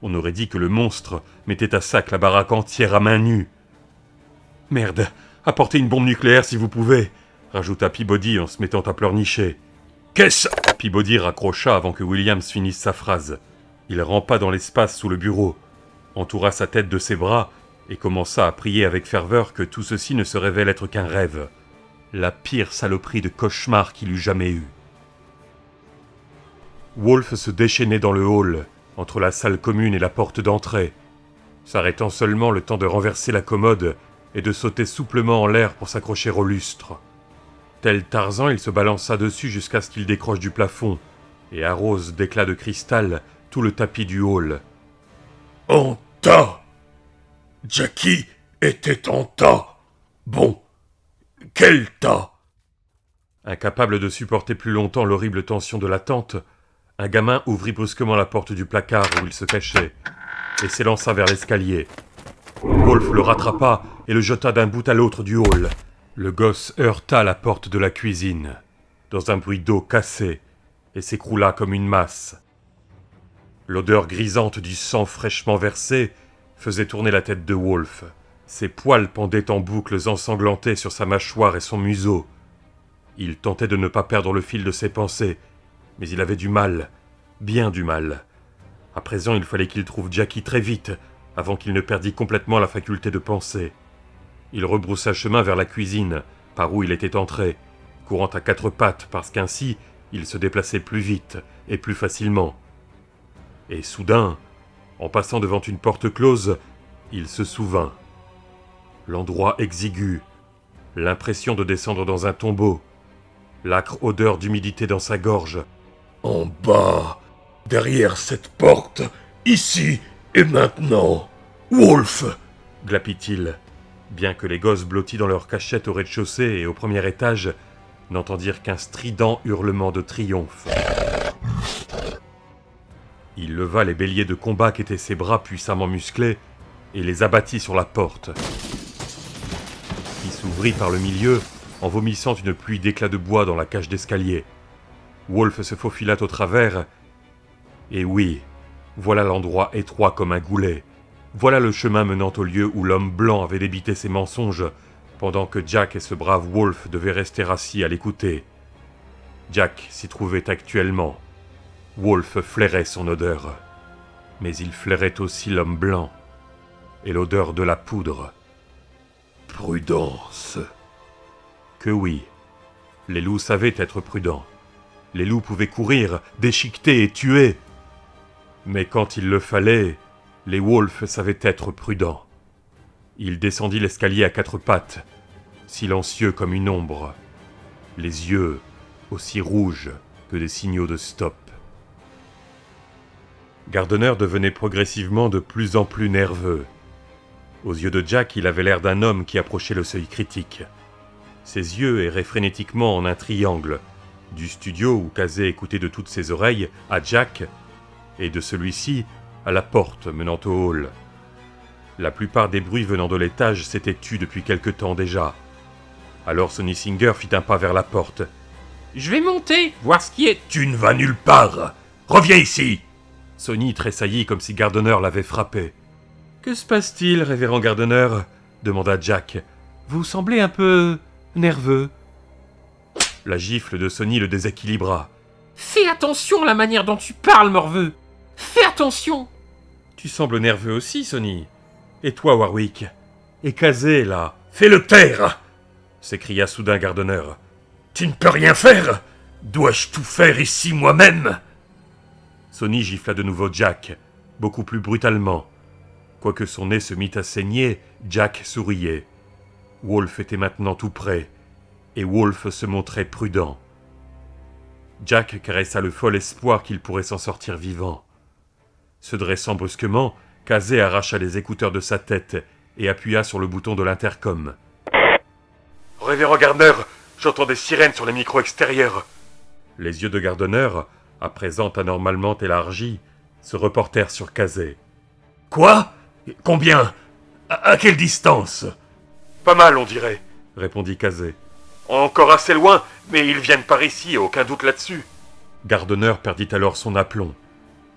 On aurait dit que le monstre mettait à sac la baraque entière à main nue. Merde, apportez une bombe nucléaire si vous pouvez, rajouta Peabody en se mettant à pleurnicher. Qu'est-ce... Peabody raccrocha avant que Williams finisse sa phrase. Il rampa dans l'espace sous le bureau, entoura sa tête de ses bras et commença à prier avec ferveur que tout ceci ne se révèle être qu'un rêve. La pire saloperie de cauchemar qu'il eût jamais eue. Wolfe se déchaînait dans le hall, entre la salle commune et la porte d'entrée, s'arrêtant seulement le temps de renverser la commode et de sauter souplement en l'air pour s'accrocher au lustre. Tel Tarzan, il se balança dessus jusqu'à ce qu'il décroche du plafond et arrose d'éclats de cristal tout le tapis du hall. En tas. Jackie était en tas. Bon, quel tas? Incapable de supporter plus longtemps l'horrible tension de l'attente, un gamin ouvrit brusquement la porte du placard où il se cachait et s'élança vers l'escalier. Wolfe le rattrapa et le jeta d'un bout à l'autre du hall. Le gosse heurta la porte de la cuisine, dans un bruit d'eau cassée, et s'écroula comme une masse. L'odeur grisante du sang fraîchement versé faisait tourner la tête de Wolfe. Ses poils pendaient en boucles ensanglantées sur sa mâchoire et son museau. Il tentait de ne pas perdre le fil de ses pensées, mais il avait du mal, bien du mal. À présent, il fallait qu'il trouve Jackie très vite, avant qu'il ne perdît complètement la faculté de penser. Il rebroussa chemin vers la cuisine, par où il était entré, courant à quatre pattes parce qu'ainsi, il se déplaçait plus vite et plus facilement. Et soudain, en passant devant une porte close, il se souvint. L'endroit exigu, l'impression de descendre dans un tombeau, l'âcre odeur d'humidité dans sa gorge. En bas, derrière cette porte, ici et maintenant. Wolfe, glapit-il, bien que les gosses blottis dans leur cachette au rez-de-chaussée et au premier étage n'entendirent qu'un strident hurlement de triomphe. Il leva les béliers de combat qu'étaient ses bras puissamment musclés et les abattit sur la porte, qui s'ouvrit par le milieu en vomissant une pluie d'éclats de bois dans la cage d'escalier. Wolfe se faufila au travers, et oui, voilà l'endroit étroit comme un goulet. Voilà le chemin menant au lieu où l'homme blanc avait débité ses mensonges, pendant que Jack et ce brave Wolfe devaient rester assis à l'écouter. Jack s'y trouvait actuellement. Wolfe flairait son odeur, mais il flairait aussi l'homme blanc, et l'odeur de la poudre. Prudence. Que oui, les loups savaient être prudents. Les loups pouvaient courir, déchiqueter et tuer. Mais quand il le fallait, les wolves savaient être prudents. Il descendit l'escalier à quatre pattes, silencieux comme une ombre, les yeux aussi rouges que des signaux de stop. Gardner devenait progressivement de plus en plus nerveux. Aux yeux de Jack, il avait l'air d'un homme qui approchait le seuil critique. Ses yeux erraient frénétiquement en un triangle, du studio où Casey écoutait de toutes ses oreilles à Jack, et de celui-ci à la porte menant au hall. La plupart des bruits venant de l'étage s'étaient tus depuis quelque temps déjà. Alors Sonny Singer fit un pas vers la porte. « Je vais monter, voir ce qui est... » Tu ne vas nulle part. Reviens ici. Sonny tressaillit comme si Gardner l'avait frappé. « Que se passe-t-il, révérend Gardner ?» demanda Jack. « Vous semblez un peu... nerveux. » La gifle de Sonny le déséquilibra. « Fais attention à la manière dont tu parles, morveux. Fais attention !»« Tu sembles nerveux aussi, Sonny. Et toi, Warwick? Et Casey, là? Fais-le taire !» s'écria soudain Gardner. « Tu ne peux rien faire. Dois-je tout faire ici moi-même ?» Sonny gifla de nouveau Jack, beaucoup plus brutalement. Quoique son nez se mit à saigner, Jack souriait. Wolfe était maintenant tout près, et Wolfe se montrait prudent. Jack caressa le fol espoir qu'il pourrait s'en sortir vivant. Se dressant brusquement, Casey arracha les écouteurs de sa tête et appuya sur le bouton de l'intercom. « Révérend Gardner, j'entends des sirènes sur les micros extérieurs. » Les yeux de Gardner, à présent anormalement élargis, se reportèrent sur Casey. « Quoi? Combien? À quelle distance ?»« Pas mal, on dirait, » répondit Casey. « Encore assez loin, mais ils viennent par ici, aucun doute là-dessus. » Gardner perdit alors son aplomb.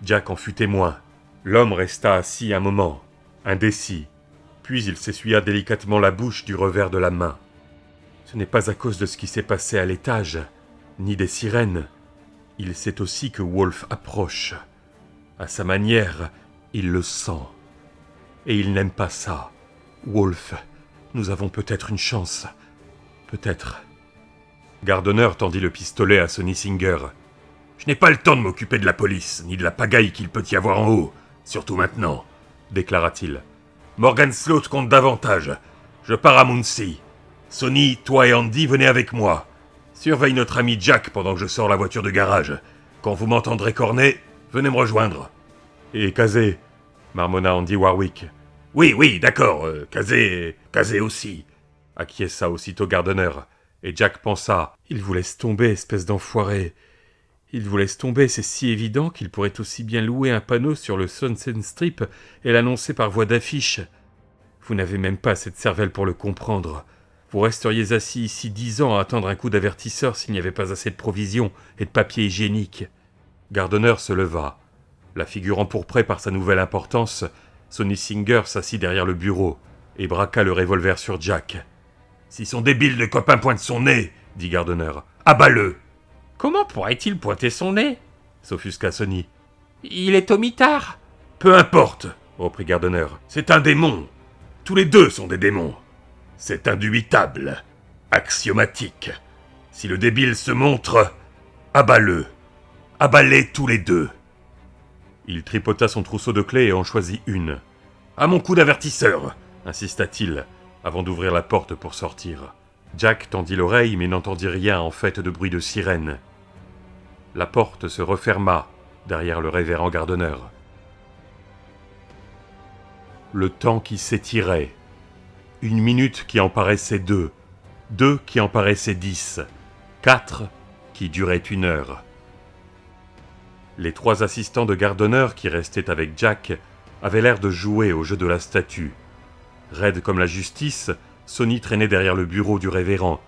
Jack en fut témoin. L'homme resta assis un moment, indécis. Puis il s'essuya délicatement la bouche du revers de la main. Ce n'est pas à cause de ce qui s'est passé à l'étage, ni des sirènes. Il sait aussi que Wolf approche. À sa manière, il le sent. Et il n'aime pas ça. Wolf, nous avons peut-être une chance. Peut-être. Gardner tendit le pistolet à Sonny Singer. Je n'ai pas le temps de m'occuper de la police, ni de la pagaille qu'il peut y avoir en haut, surtout maintenant, déclara-t-il. Morgan Sloat compte davantage. Je pars à Muncie. Sonny, toi et Andy, venez avec moi. Surveille notre ami Jack pendant que je sors la voiture de garage. Quand vous m'entendrez corner, venez me rejoindre. Et Kazé, marmonna Andy Warwick. Oui, d'accord, Kazé aussi. Acquiesça aussitôt Gardner, et Jack pensa « Il vous laisse tomber, espèce d'enfoiré. Il vous laisse tomber, c'est si évident qu'il pourrait aussi bien louer un panneau sur le Sunset Strip et l'annoncer par voie d'affiche. Vous n'avez même pas cette cervelle pour le comprendre. Vous resteriez assis ici 10 ans à attendre un coup d'avertisseur s'il n'y avait pas assez de provisions et de papier hygiénique. » Gardner se leva. La figure empourprée par sa nouvelle importance, Sonny Singer s'assit derrière le bureau et braqua le revolver sur Jack. « Si son débile de copain pointe son nez, dit Gardner, abat-le !» « Comment pourrait-il pointer son nez ?» s'offusqua Sonny. « Il est au mitard !»« Peu importe, reprit Gardner. C'est un démon. Tous les deux sont des démons. C'est indubitable, axiomatique. Si le débile se montre, abat-le. Abat-les tous les deux. » Il tripota son trousseau de clés et en choisit une. « À mon coup d'avertisseur !» insista-t-il, avant d'ouvrir la porte pour sortir. Jack tendit l'oreille mais n'entendit rien en fait de bruit de sirène. La porte se referma derrière le révérend Gardner. Le temps qui s'étirait. 1 minute qui en paraissait 2, 2 qui en paraissaient 10, 4 qui duraient 1 heure. Les 3 assistants de Gardner qui restaient avec Jack avaient l'air de jouer au jeu de la statue. Raide comme la justice, Sonny traînait derrière le bureau du révérend,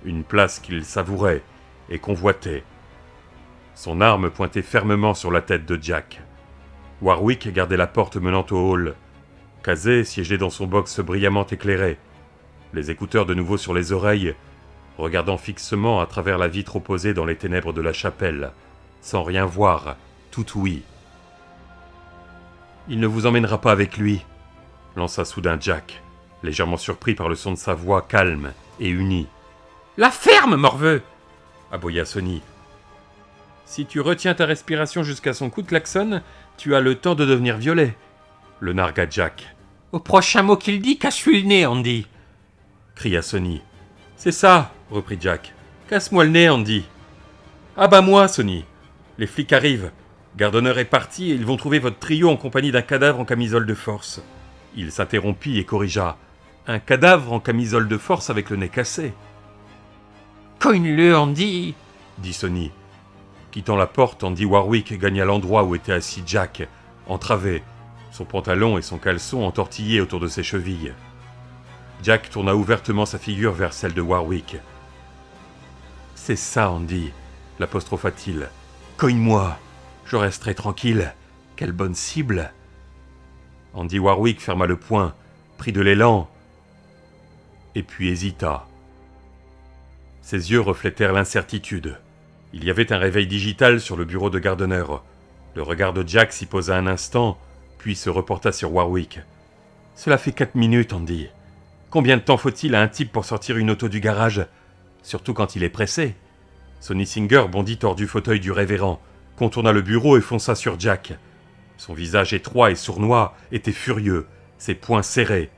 une place qu'il savourait et convoitait. Son arme pointait fermement sur la tête de Jack. Warwick gardait la porte menant au hall. Kazé siégeait dans son box brillamment éclairé, les écouteurs de nouveau sur les oreilles, regardant fixement à travers la vitre opposée dans les ténèbres de la chapelle, sans rien voir, tout ouïe. « Il ne vous emmènera pas avec lui », lança soudain Jack, légèrement surpris par le son de sa voix calme et unie. « La ferme, morveux !» aboya Sonny. « Si tu retiens ta respiration jusqu'à son coup de klaxon, tu as le temps de devenir violet, » le nargua Jack. « Au prochain mot qu'il dit, casse-lui le nez, Andy !» cria Sonny. « C'est ça, reprit Jack. Casse-moi le nez, Andy. Abat-moi, Sonny. Les flics arrivent. Gardner est parti et ils vont trouver votre trio en compagnie d'un cadavre en camisole de force. » Il s'interrompit et corrigea. « Un cadavre en camisole de force avec le nez cassé. »« Cogne-le, Andy !» dit Sonny. Quittant la porte, Andy Warwick gagna l'endroit où était assis Jack, entravé, son pantalon et son caleçon entortillés autour de ses chevilles. Jack tourna ouvertement sa figure vers celle de Warwick. « C'est ça, Andy, » l'apostropha-t-il. « Cogne-moi, je resterai tranquille. Quelle bonne cible !» Andy Warwick ferma le poing, prit de l'élan, et puis hésita. Ses yeux reflétèrent l'incertitude. Il y avait un réveil digital sur le bureau de Gardner. Le regard de Jack s'y posa un instant, puis se reporta sur Warwick. « Cela fait 4 minutes, Andy. Combien de temps faut-il à un type pour sortir une auto du garage, surtout quand il est pressé ?» Sonny Singer bondit hors du fauteuil du révérend, contourna le bureau et fonça sur Jack. Son visage étroit et sournois était furieux, ses poings serrés.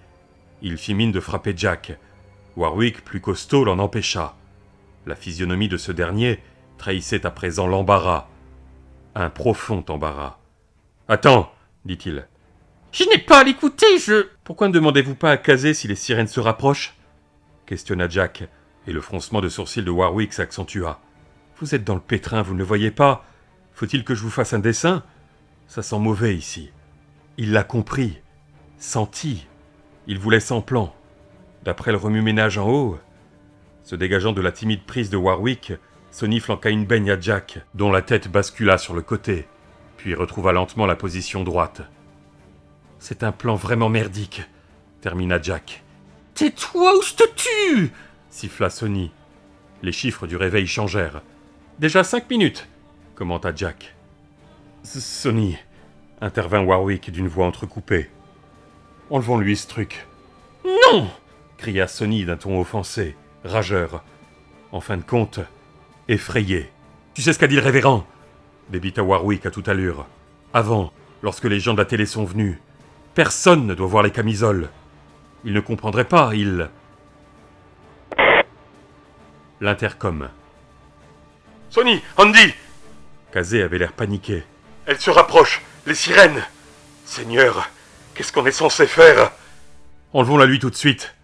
Il fit mine de frapper Jack. Warwick, plus costaud, l'en empêcha. La physionomie de ce dernier trahissait à présent l'embarras. Un profond embarras. « Attends !» dit-il. « Je n'ai pas à l'écouter, je... » « Pourquoi ne demandez-vous pas à Kazé si les sirènes se rapprochent ?» questionna Jack, et le froncement de sourcils de Warwick s'accentua. « Vous êtes dans le pétrin, vous ne le voyez pas ? Faut-il que je vous fasse un dessin ? Ça sent mauvais ici. » Il l'a compris, senti. Il voulait sans plan. D'après le remue-ménage en haut, se dégageant de la timide prise de Warwick, Sonny flanqua une baigne à Jack, dont la tête bascula sur le côté, puis retrouva lentement la position droite. « C'est un plan vraiment merdique. termina Jack. Tais-toi ou je te tue ! Siffla Sonny. Les chiffres du réveil changèrent. Déjà 5 minutes, commenta Jack. Sonny, intervint Warwick d'une voix entrecoupée. Enlevons-lui ce truc. Non ! Cria Sonny d'un ton offensé, rageur. En fin de compte, effrayé. Tu sais ce qu'a dit le révérend ? Débita Warwick à toute allure. Avant, lorsque les gens de la télé sont venus, personne ne doit voir les camisoles. Il ne comprendrait pas, il... L'intercom. Sonny, Andy ! Kazé avait l'air paniqué. Elle se rapproche, les sirènes ! Seigneur, qu'est-ce qu'on est censé faire ? Enlevons-la lui tout de suite.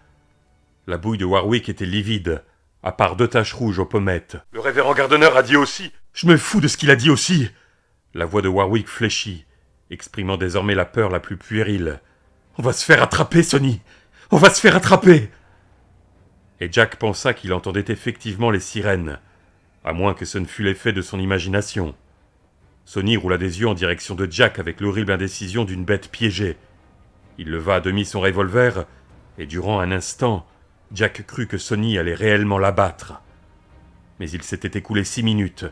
La bouille de Warwick était livide, à part 2 taches rouges aux pommettes. Le révérend Gardner a dit aussi. Je me fous de ce qu'il a dit aussi. La voix de Warwick fléchit, exprimant désormais la peur la plus puérile. On va se faire attraper, Sonny. On va se faire attraper. Et Jack pensa qu'il entendait effectivement les sirènes, à moins que ce ne fût l'effet de son imagination. Sonny roula des yeux en direction de Jack avec l'horrible indécision d'une bête piégée. Il leva à demi son revolver, et durant un instant, Jack crut que Sonny allait réellement l'abattre. Mais il s'était écoulé 6 minutes,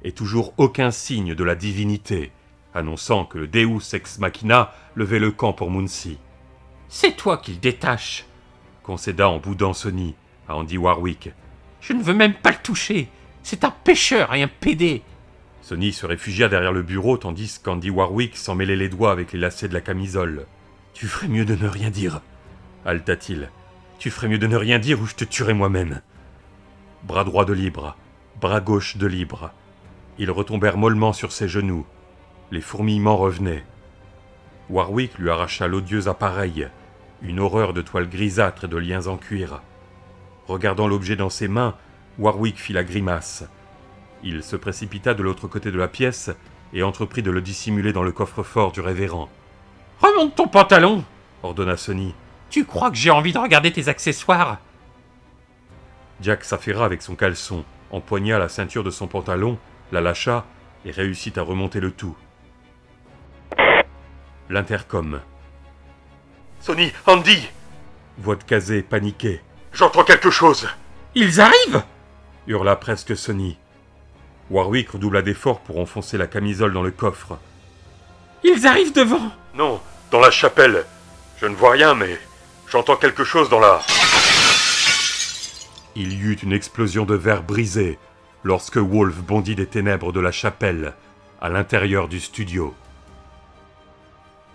et toujours aucun signe de la divinité, annonçant que le Deus Ex Machina levait le camp pour Muncie. « C'est toi qui le détaches !» concéda en boudant Sonny à Andy Warwick. « Je ne veux même pas le toucher. C'est un pêcheur et un pédé. » Sonny se réfugia derrière le bureau tandis qu'Andy Warwick s'en mêlait les doigts avec les lacets de la camisole. « Tu ferais mieux de ne rien dire, » haleta-t-il. « Tu ferais mieux de ne rien dire ou je te tuerai moi-même. » Bras droit de libre, bras gauche de libre. Ils retombèrent mollement sur ses genoux. Les fourmillements revenaient. Warwick lui arracha l'odieux appareil, une horreur de toile grisâtre et de liens en cuir. Regardant l'objet dans ses mains, Warwick fit la grimace. Il se précipita de l'autre côté de la pièce et entreprit de le dissimuler dans le coffre-fort du révérend. « Remonte ton pantalon !» ordonna Sonny. « Tu crois que j'ai envie de regarder tes accessoires ?» Jack s'affaira avec son caleçon, empoigna la ceinture de son pantalon, la lâcha et réussit à remonter le tout. L'intercom. « Sonny, Andy !» Voix de Kazé paniquée. « J'entends quelque chose !»« Ils arrivent !» hurla presque Sonny. Warwick redoubla d'efforts pour enfoncer la camisole dans le coffre. « Ils arrivent devant !»« Non, dans la chapelle. Je ne vois rien, mais j'entends quelque chose dans la... » Il y eut une explosion de verre brisé lorsque Wolf bondit des ténèbres de la chapelle à l'intérieur du studio.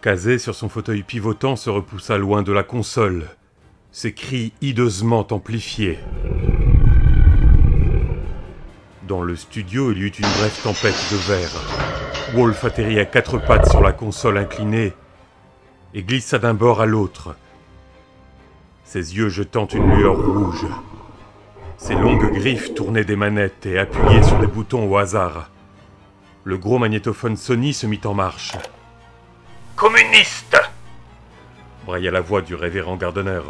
Kazé, sur son fauteuil pivotant, se repoussa loin de la console, ses cris hideusement amplifiés. Dans le studio, il y eut une brève tempête de verre. Wolf atterrit à 4 pattes sur la console inclinée et glissa d'un bord à l'autre, ses yeux jetant une lueur rouge. Ses longues griffes tournaient des manettes et appuyaient sur des boutons au hasard. Le gros magnétophone Sonny se mit en marche. « Communiste !» brailla la voix du révérend Gardner.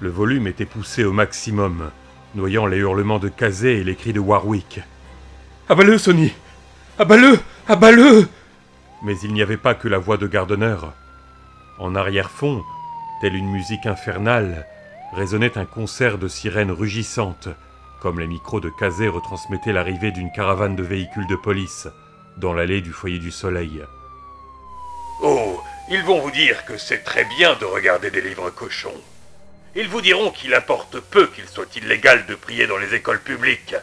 Le volume était poussé au maximum, noyant les hurlements de Kazé et les cris de Warwick. « Abat-le, Sonny ! Abat-le ! Abat-le !» Mais il n'y avait pas que la voix de Gardner. En arrière-fond, telle une musique infernale, résonnait un concert de sirènes rugissantes, comme les micros de Kazé retransmettaient l'arrivée d'une caravane de véhicules de police dans l'allée du Foyer du Soleil. « Oh, ils vont vous dire que c'est très bien de regarder des livres cochons. Ils vous diront qu'il importe peu qu'il soit illégal de prier dans les écoles publiques.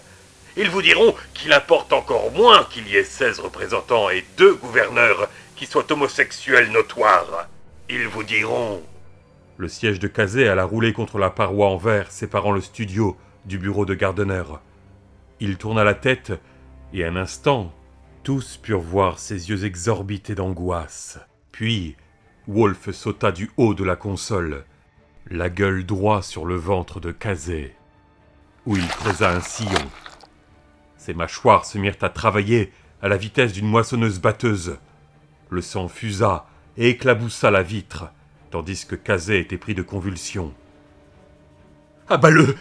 Ils vous diront qu'il importe encore moins qu'il y ait 16 représentants et 2 gouverneurs qui soient homosexuels notoires. Ils vous diront... » Le siège de Kazé alla rouler contre la paroi en verre séparant le studio du bureau de Gardner. Il tourna la tête, et un instant, tous purent voir ses yeux exorbités d'angoisse. Puis, Wolf sauta du haut de la console, la gueule droit sur le ventre de Kazé, où il creusa un sillon. Ses mâchoires se mirent à travailler à la vitesse d'une moissonneuse batteuse. Le sang fusa et éclaboussa la vitre, tandis que Kazé était pris de convulsions. « Abat-le !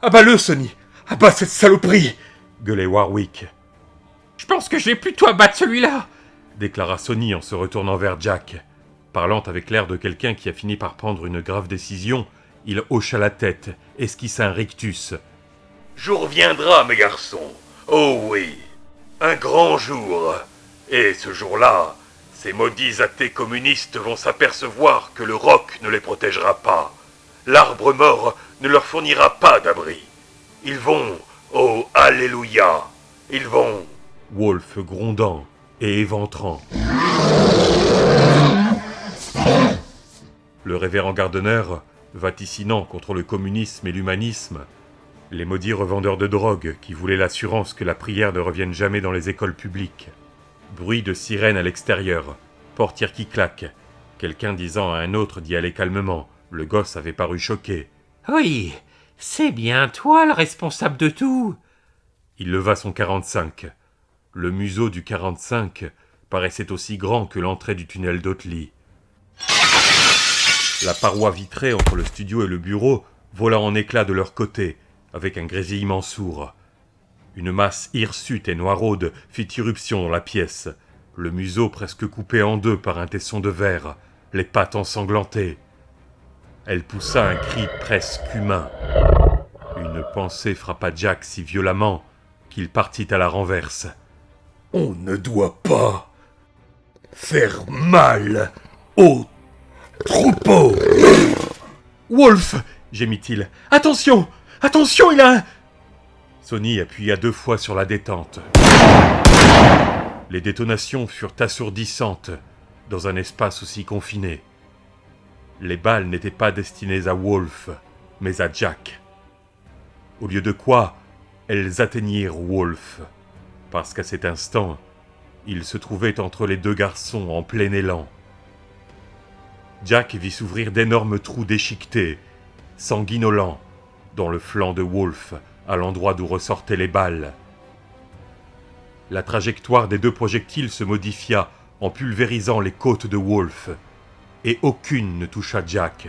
Abat-le, Sonny ! Abat cette saloperie !» gueulait Warwick. « Je pense que je vais plutôt abattre celui-là !» déclara Sonny en se retournant vers Jack. parlant avec l'air de quelqu'un qui a fini par prendre une grave décision, il hocha la tête, esquissa un rictus. « Jour viendra, mes garçons. Oh oui, un grand jour. Et ce jour-là, ces maudits athées communistes vont s'apercevoir que le roc ne les protégera pas. L'arbre mort ne leur fournira pas d'abri. Ils vont, oh alléluia, ils vont... » Wolfe grondant et éventrant. Le révérend Gardner, vaticinant contre le communisme et l'humanisme, les maudits revendeurs de drogue qui voulaient l'assurance que la prière ne revienne jamais dans les écoles publiques. Bruit de sirène à l'extérieur, portière qui claque, quelqu'un disant à un autre d'y aller calmement. Le gosse avait paru choqué. « Oui, c'est bien toi le responsable de tout !» Il leva son 45. Le museau du 45 paraissait aussi grand que l'entrée du tunnel d'Otley. La paroi vitrée entre le studio et le bureau vola en éclats de leur côté, avec un grésillement sourd. Une masse hirsute et noiraude fit irruption dans la pièce, le museau presque coupé en deux par un tesson de verre, les pattes ensanglantées. Elle poussa un cri presque humain. Une pensée frappa Jack si violemment qu'il partit à la renverse. « On ne doit pas faire mal au troupeau. »« Wolfe !» gémit-il. « Attention ! Attention, il a un... » Sonny appuya 2 fois sur la détente. Les détonations furent assourdissantes dans un espace aussi confiné. Les balles n'étaient pas destinées à Wolfe, mais à Jack. Au lieu de quoi, elles atteignirent Wolfe, parce qu'à cet instant, il se trouvait entre les 2 garçons en plein élan. Jack vit s'ouvrir d'énormes trous déchiquetés, sanguinolents, dans le flanc de Wolfe, à l'endroit d'où ressortaient les balles. La trajectoire des 2 projectiles se modifia en pulvérisant les côtes de Wolfe, et aucune ne toucha Jack,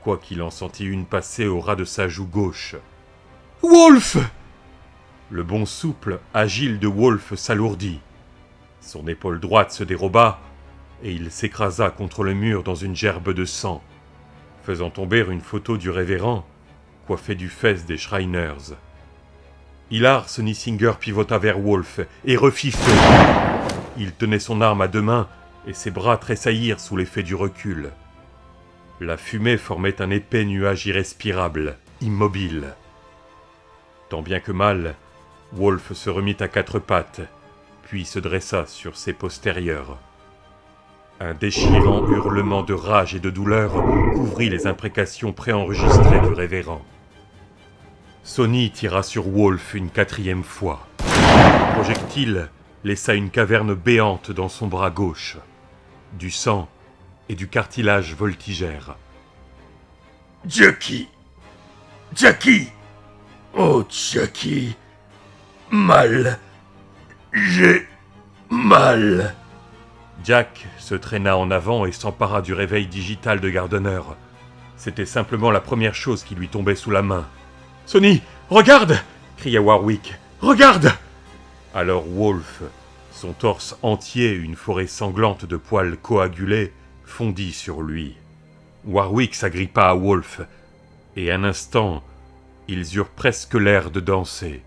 quoiqu'il en sentît une passer au ras de sa joue gauche. « Wolfe !» Le bond souple, agile de Wolfe s'alourdit. Son épaule droite se déroba, et il s'écrasa contre le mur dans une gerbe de sang, faisant tomber une photo du révérend, coiffé du fez des Shriners. Hilar Sonny-Singer pivota vers Wolfe et refit feu. Il tenait son arme à 2 mains, et ses bras tressaillirent sous l'effet du recul. La fumée formait un épais nuage irrespirable, immobile. Tant bien que mal, Wolfe se remit à 4 pattes, puis se dressa sur ses postérieurs. Un déchirant hurlement de rage et de douleur couvrit les imprécations préenregistrées du révérend. Sonny tira sur Wolfe une 4e fois. Le projectile laissa une caverne béante dans son bras gauche. Du sang et du cartilage voltigèrent. « Jackie! Jackie! Oh, Jackie! Mal! J'ai mal! » Jack se traîna en avant et s'empara du réveil digital de Gardner. C'était simplement la première chose qui lui tombait sous la main. « Sonny, regarde !» cria Warwick. « Regarde !» Alors Wolfe, son torse entier, une forêt sanglante de poils coagulés, fondit sur lui. Warwick s'agrippa à Wolfe, et un instant, ils eurent presque l'air de danser.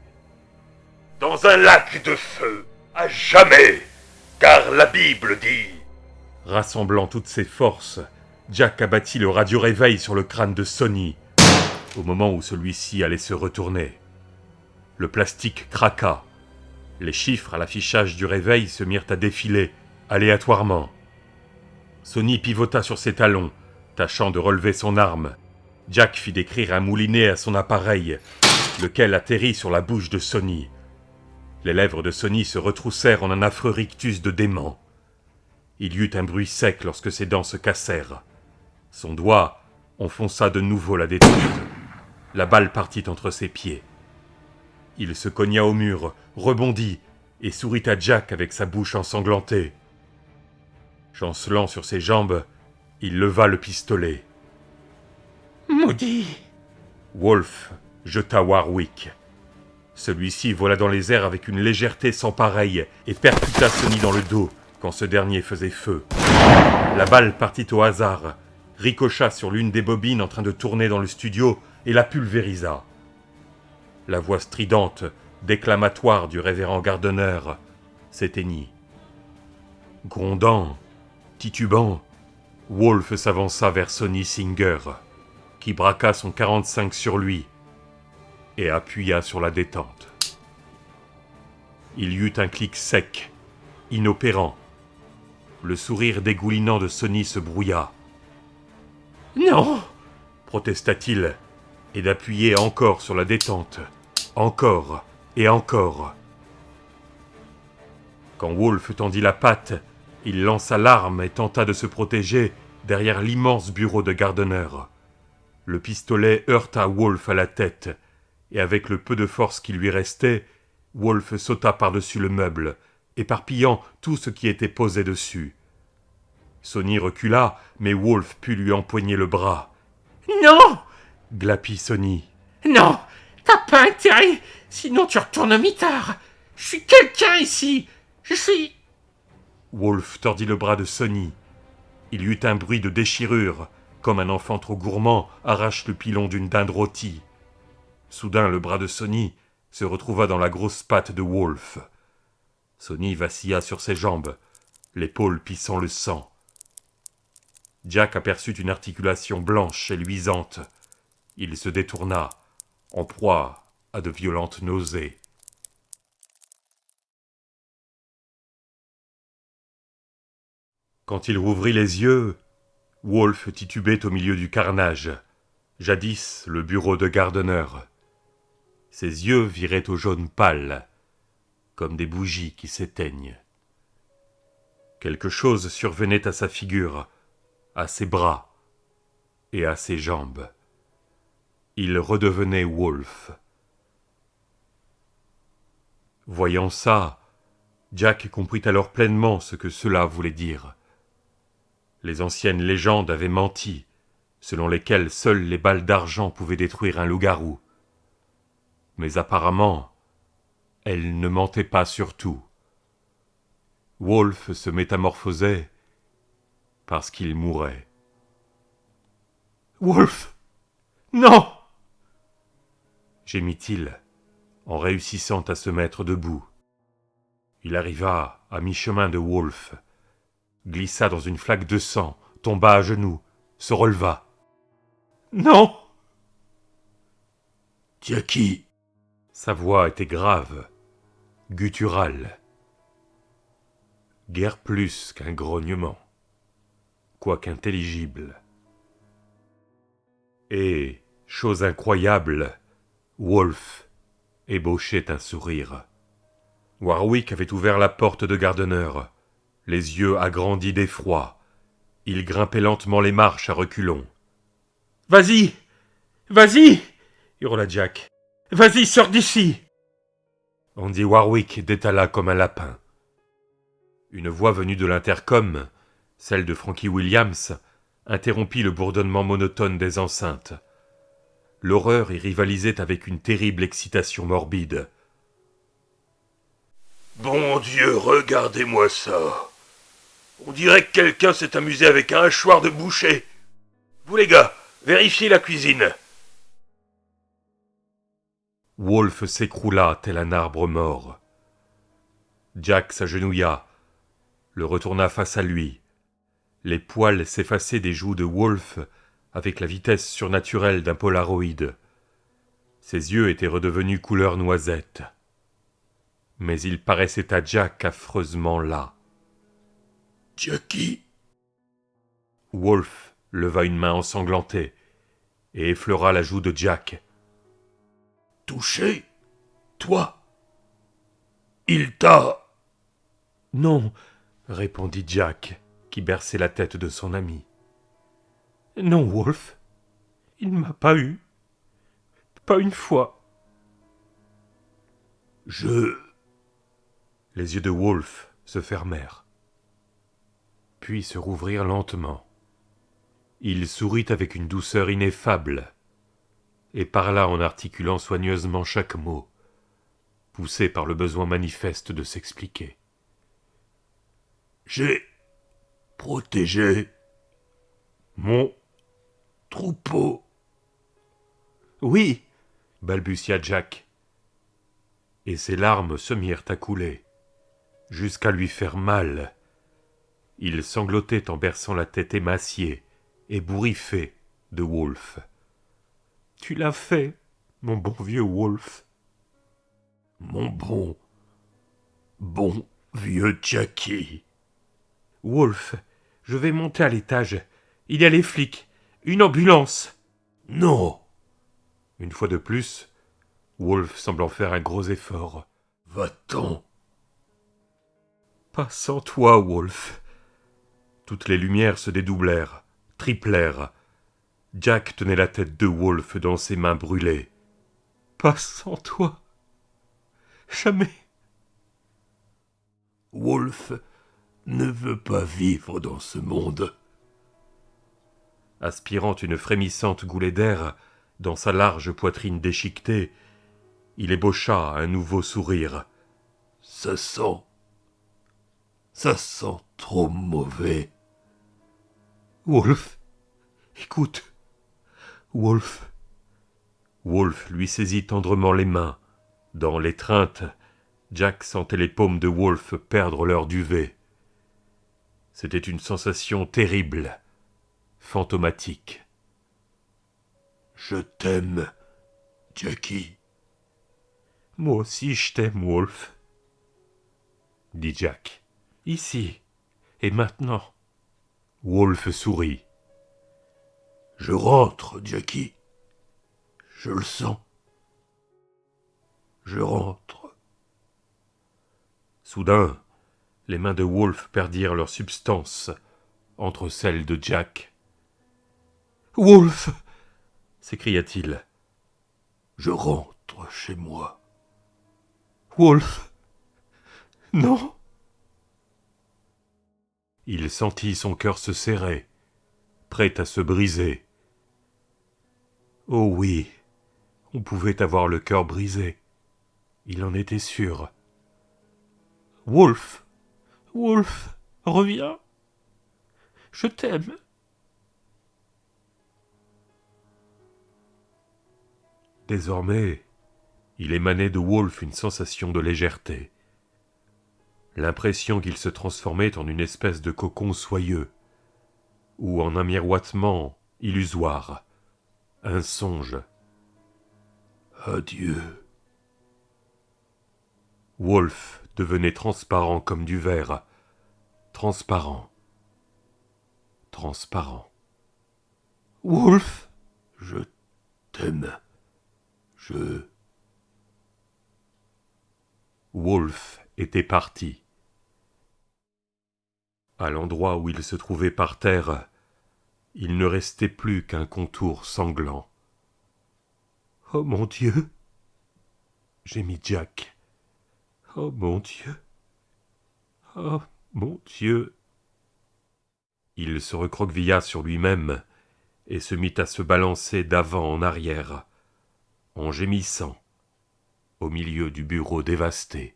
« Dans un lac de feu, à jamais, car la Bible dit... » Rassemblant toutes ses forces, Jack abattit le radio-réveil sur le crâne de Sonny, au moment où celui-ci allait se retourner. Le plastique craqua. Les chiffres à l'affichage du réveil se mirent à défiler, aléatoirement. Sonny pivota sur ses talons, tâchant de relever son arme. Jack fit décrire un moulinet à son appareil, lequel atterrit sur la bouche de Sonny. Les lèvres de Sonny se retroussèrent en un affreux rictus de dément. Il y eut un bruit sec lorsque ses dents se cassèrent. Son doigt enfonça de nouveau la détente. La balle partit entre ses pieds. Il se cogna au mur, rebondit, et sourit à Jack avec sa bouche ensanglantée. Chancelant sur ses jambes, il leva le pistolet. « Maudit !» Wolfe jeta Warwick. Celui-ci vola dans les airs avec une légèreté sans pareille et percuta Sonny dans le dos quand ce dernier faisait feu. La balle partit au hasard, ricocha sur l'une des bobines en train de tourner dans le studio et la pulvérisa. La voix stridente, déclamatoire du révérend Gardner s'éteignit. Grondant, titubant, Wolfe s'avança vers Sonny Singer, qui braqua son 45 sur lui et appuya sur la détente. Il y eut un clic sec, inopérant. Le sourire dégoulinant de Sonny se brouilla. « Non !» protesta-t-il, et d'appuyer encore sur la détente, encore et encore. Quand Wolfe tendit la patte, il lança l'arme et tenta de se protéger derrière l'immense bureau de Gardner. Le pistolet heurta Wolfe à la tête, et avec le peu de force qui lui restait, Wolfe sauta par-dessus le meuble, éparpillant tout ce qui était posé dessus. Sonny recula, mais Wolfe put lui empoigner le bras. « Non !» glapit Sonny. « Non, t'as pas intérêt, sinon tu retournes au mitard. Je suis quelqu'un ici, je suis... » Wolfe tordit le bras de Sonny. Il y eut un bruit de déchirure, comme un enfant trop gourmand arrache le pilon d'une dinde rôtie. Soudain, le bras de Sonny se retrouva dans la grosse patte de Wolfe. Sonny vacilla sur ses jambes, l'épaule pissant le sang. Jack aperçut une articulation blanche et luisante. Il se détourna, en proie à de violentes nausées. Quand il rouvrit les yeux, Wolfe titubait au milieu du carnage, jadis le bureau de Gardner. Ses yeux viraient au jaune pâle, comme des bougies qui s'éteignent. Quelque chose survenait à sa figure, à ses bras et à ses jambes. Il redevenait Wolfe. Voyant ça, Jack comprit alors pleinement ce que cela voulait dire. Les anciennes légendes avaient menti, selon lesquelles seules les balles d'argent pouvaient détruire un loup-garou. Mais apparemment, elles ne mentaient pas sur tout. Wolfe se métamorphosait parce qu'il mourait. « Wolfe ! Non !» gémit-il, en réussissant à se mettre debout. Il arriva à mi-chemin de Wolfe, glissa dans une flaque de sang, tomba à genoux, se releva. « Non !» « Jackie !» Sa voix était grave, gutturale. Guère plus qu'un grognement, quoiqu'intelligible. Et, chose incroyable, Wolfe ébauchait un sourire. Warwick avait ouvert la porte de Gardner, les yeux agrandis d'effroi. Il grimpait lentement les marches à reculons. « Vas-y ! Vas-y !» hurla Jack. « Vas-y, sors d'ici !» Andy Warwick détala comme un lapin. Une voix venue de l'intercom, celle de Frankie Williams, interrompit le bourdonnement monotone des enceintes. L'horreur y rivalisait avec une terrible excitation morbide. « Bon Dieu, regardez-moi ça. On dirait que quelqu'un s'est amusé avec un hachoir de boucher. Vous les gars, vérifiez la cuisine. » Wolfe s'écroula tel un arbre mort. Jack s'agenouilla, le retourna face à lui. Les poils s'effaçaient des joues de Wolfe avec la vitesse surnaturelle d'un polaroïde. Ses yeux étaient redevenus couleur noisette. Mais il paraissait à Jack affreusement las. « Jackie !» Wolfe leva une main ensanglantée et effleura la joue de Jack. « Touché ? Toi ? Il t'a... » « Non, » répondit Jack, qui berçait la tête de son ami. « Non, Wolfe, il ne m'a pas eu. Pas une fois. » « Je... » Les yeux de Wolfe se fermèrent, puis se rouvrirent lentement. Il sourit avec une douceur ineffable, et parla en articulant soigneusement chaque mot, poussé par le besoin manifeste de s'expliquer. « J'ai protéger Mon... troupeau. Oui, balbutia Jack. Et ses larmes se mirent à couler, jusqu'à lui faire mal. Il sanglotait en berçant la tête émaciée, ébouriffée de Wolf. Tu l'as fait, mon bon vieux Wolf. Mon bon vieux Jackie. Wolf, je vais monter à l'étage. Il y a les flics. Une ambulance. Non, Une fois de plus, Wolf semblant faire un gros effort. va-t'en. Pas sans toi, Wolf. Toutes les lumières se dédoublèrent, triplèrent. Jack tenait la tête de Wolf dans ses mains brûlées. Pas sans toi. Jamais. Wolf ne veut pas vivre dans ce monde. Aspirant une frémissante goulée d'air dans sa large poitrine déchiquetée, il ébaucha un nouveau sourire. Ça sent trop mauvais. Wolf, écoute. Wolf. Wolf lui saisit tendrement les mains. Dans l'étreinte, Jack sentait les paumes de Wolf perdre leur duvet. C'était une sensation terrible, fantomatique. Je t'aime, Jackie. Moi aussi je t'aime, Wolf, dit Jack. Ici et maintenant. Wolf sourit. Je rentre, Jackie. Je le sens. Je rentre. Soudain, les mains de Wolf perdirent leur substance entre celles de Jack. Wolf, s'écria-t-il. Je rentre chez moi. Wolf, non. Il sentit son cœur se serrer, prêt à se briser. Oh oui, on pouvait avoir le cœur brisé. Il en était sûr. Wolf, Wolf, reviens. Je t'aime. Désormais, il émanait de Wolf une sensation de légèreté. L'impression qu'il se transformait en une espèce de cocon soyeux, ou en un miroitement illusoire, un songe. Adieu. Wolf devenait transparent comme du verre, transparent, transparent. Wolf, Je t'aime. Wolf était parti. À l'endroit où il se trouvait par terre, il ne restait plus qu'un contour sanglant. Oh mon Dieu, gémit Jack. Oh mon Dieu, oh mon Dieu. Il se recroquevilla sur lui-même et se mit à se balancer d'avant en arrière, en gémissant, au milieu du bureau dévasté.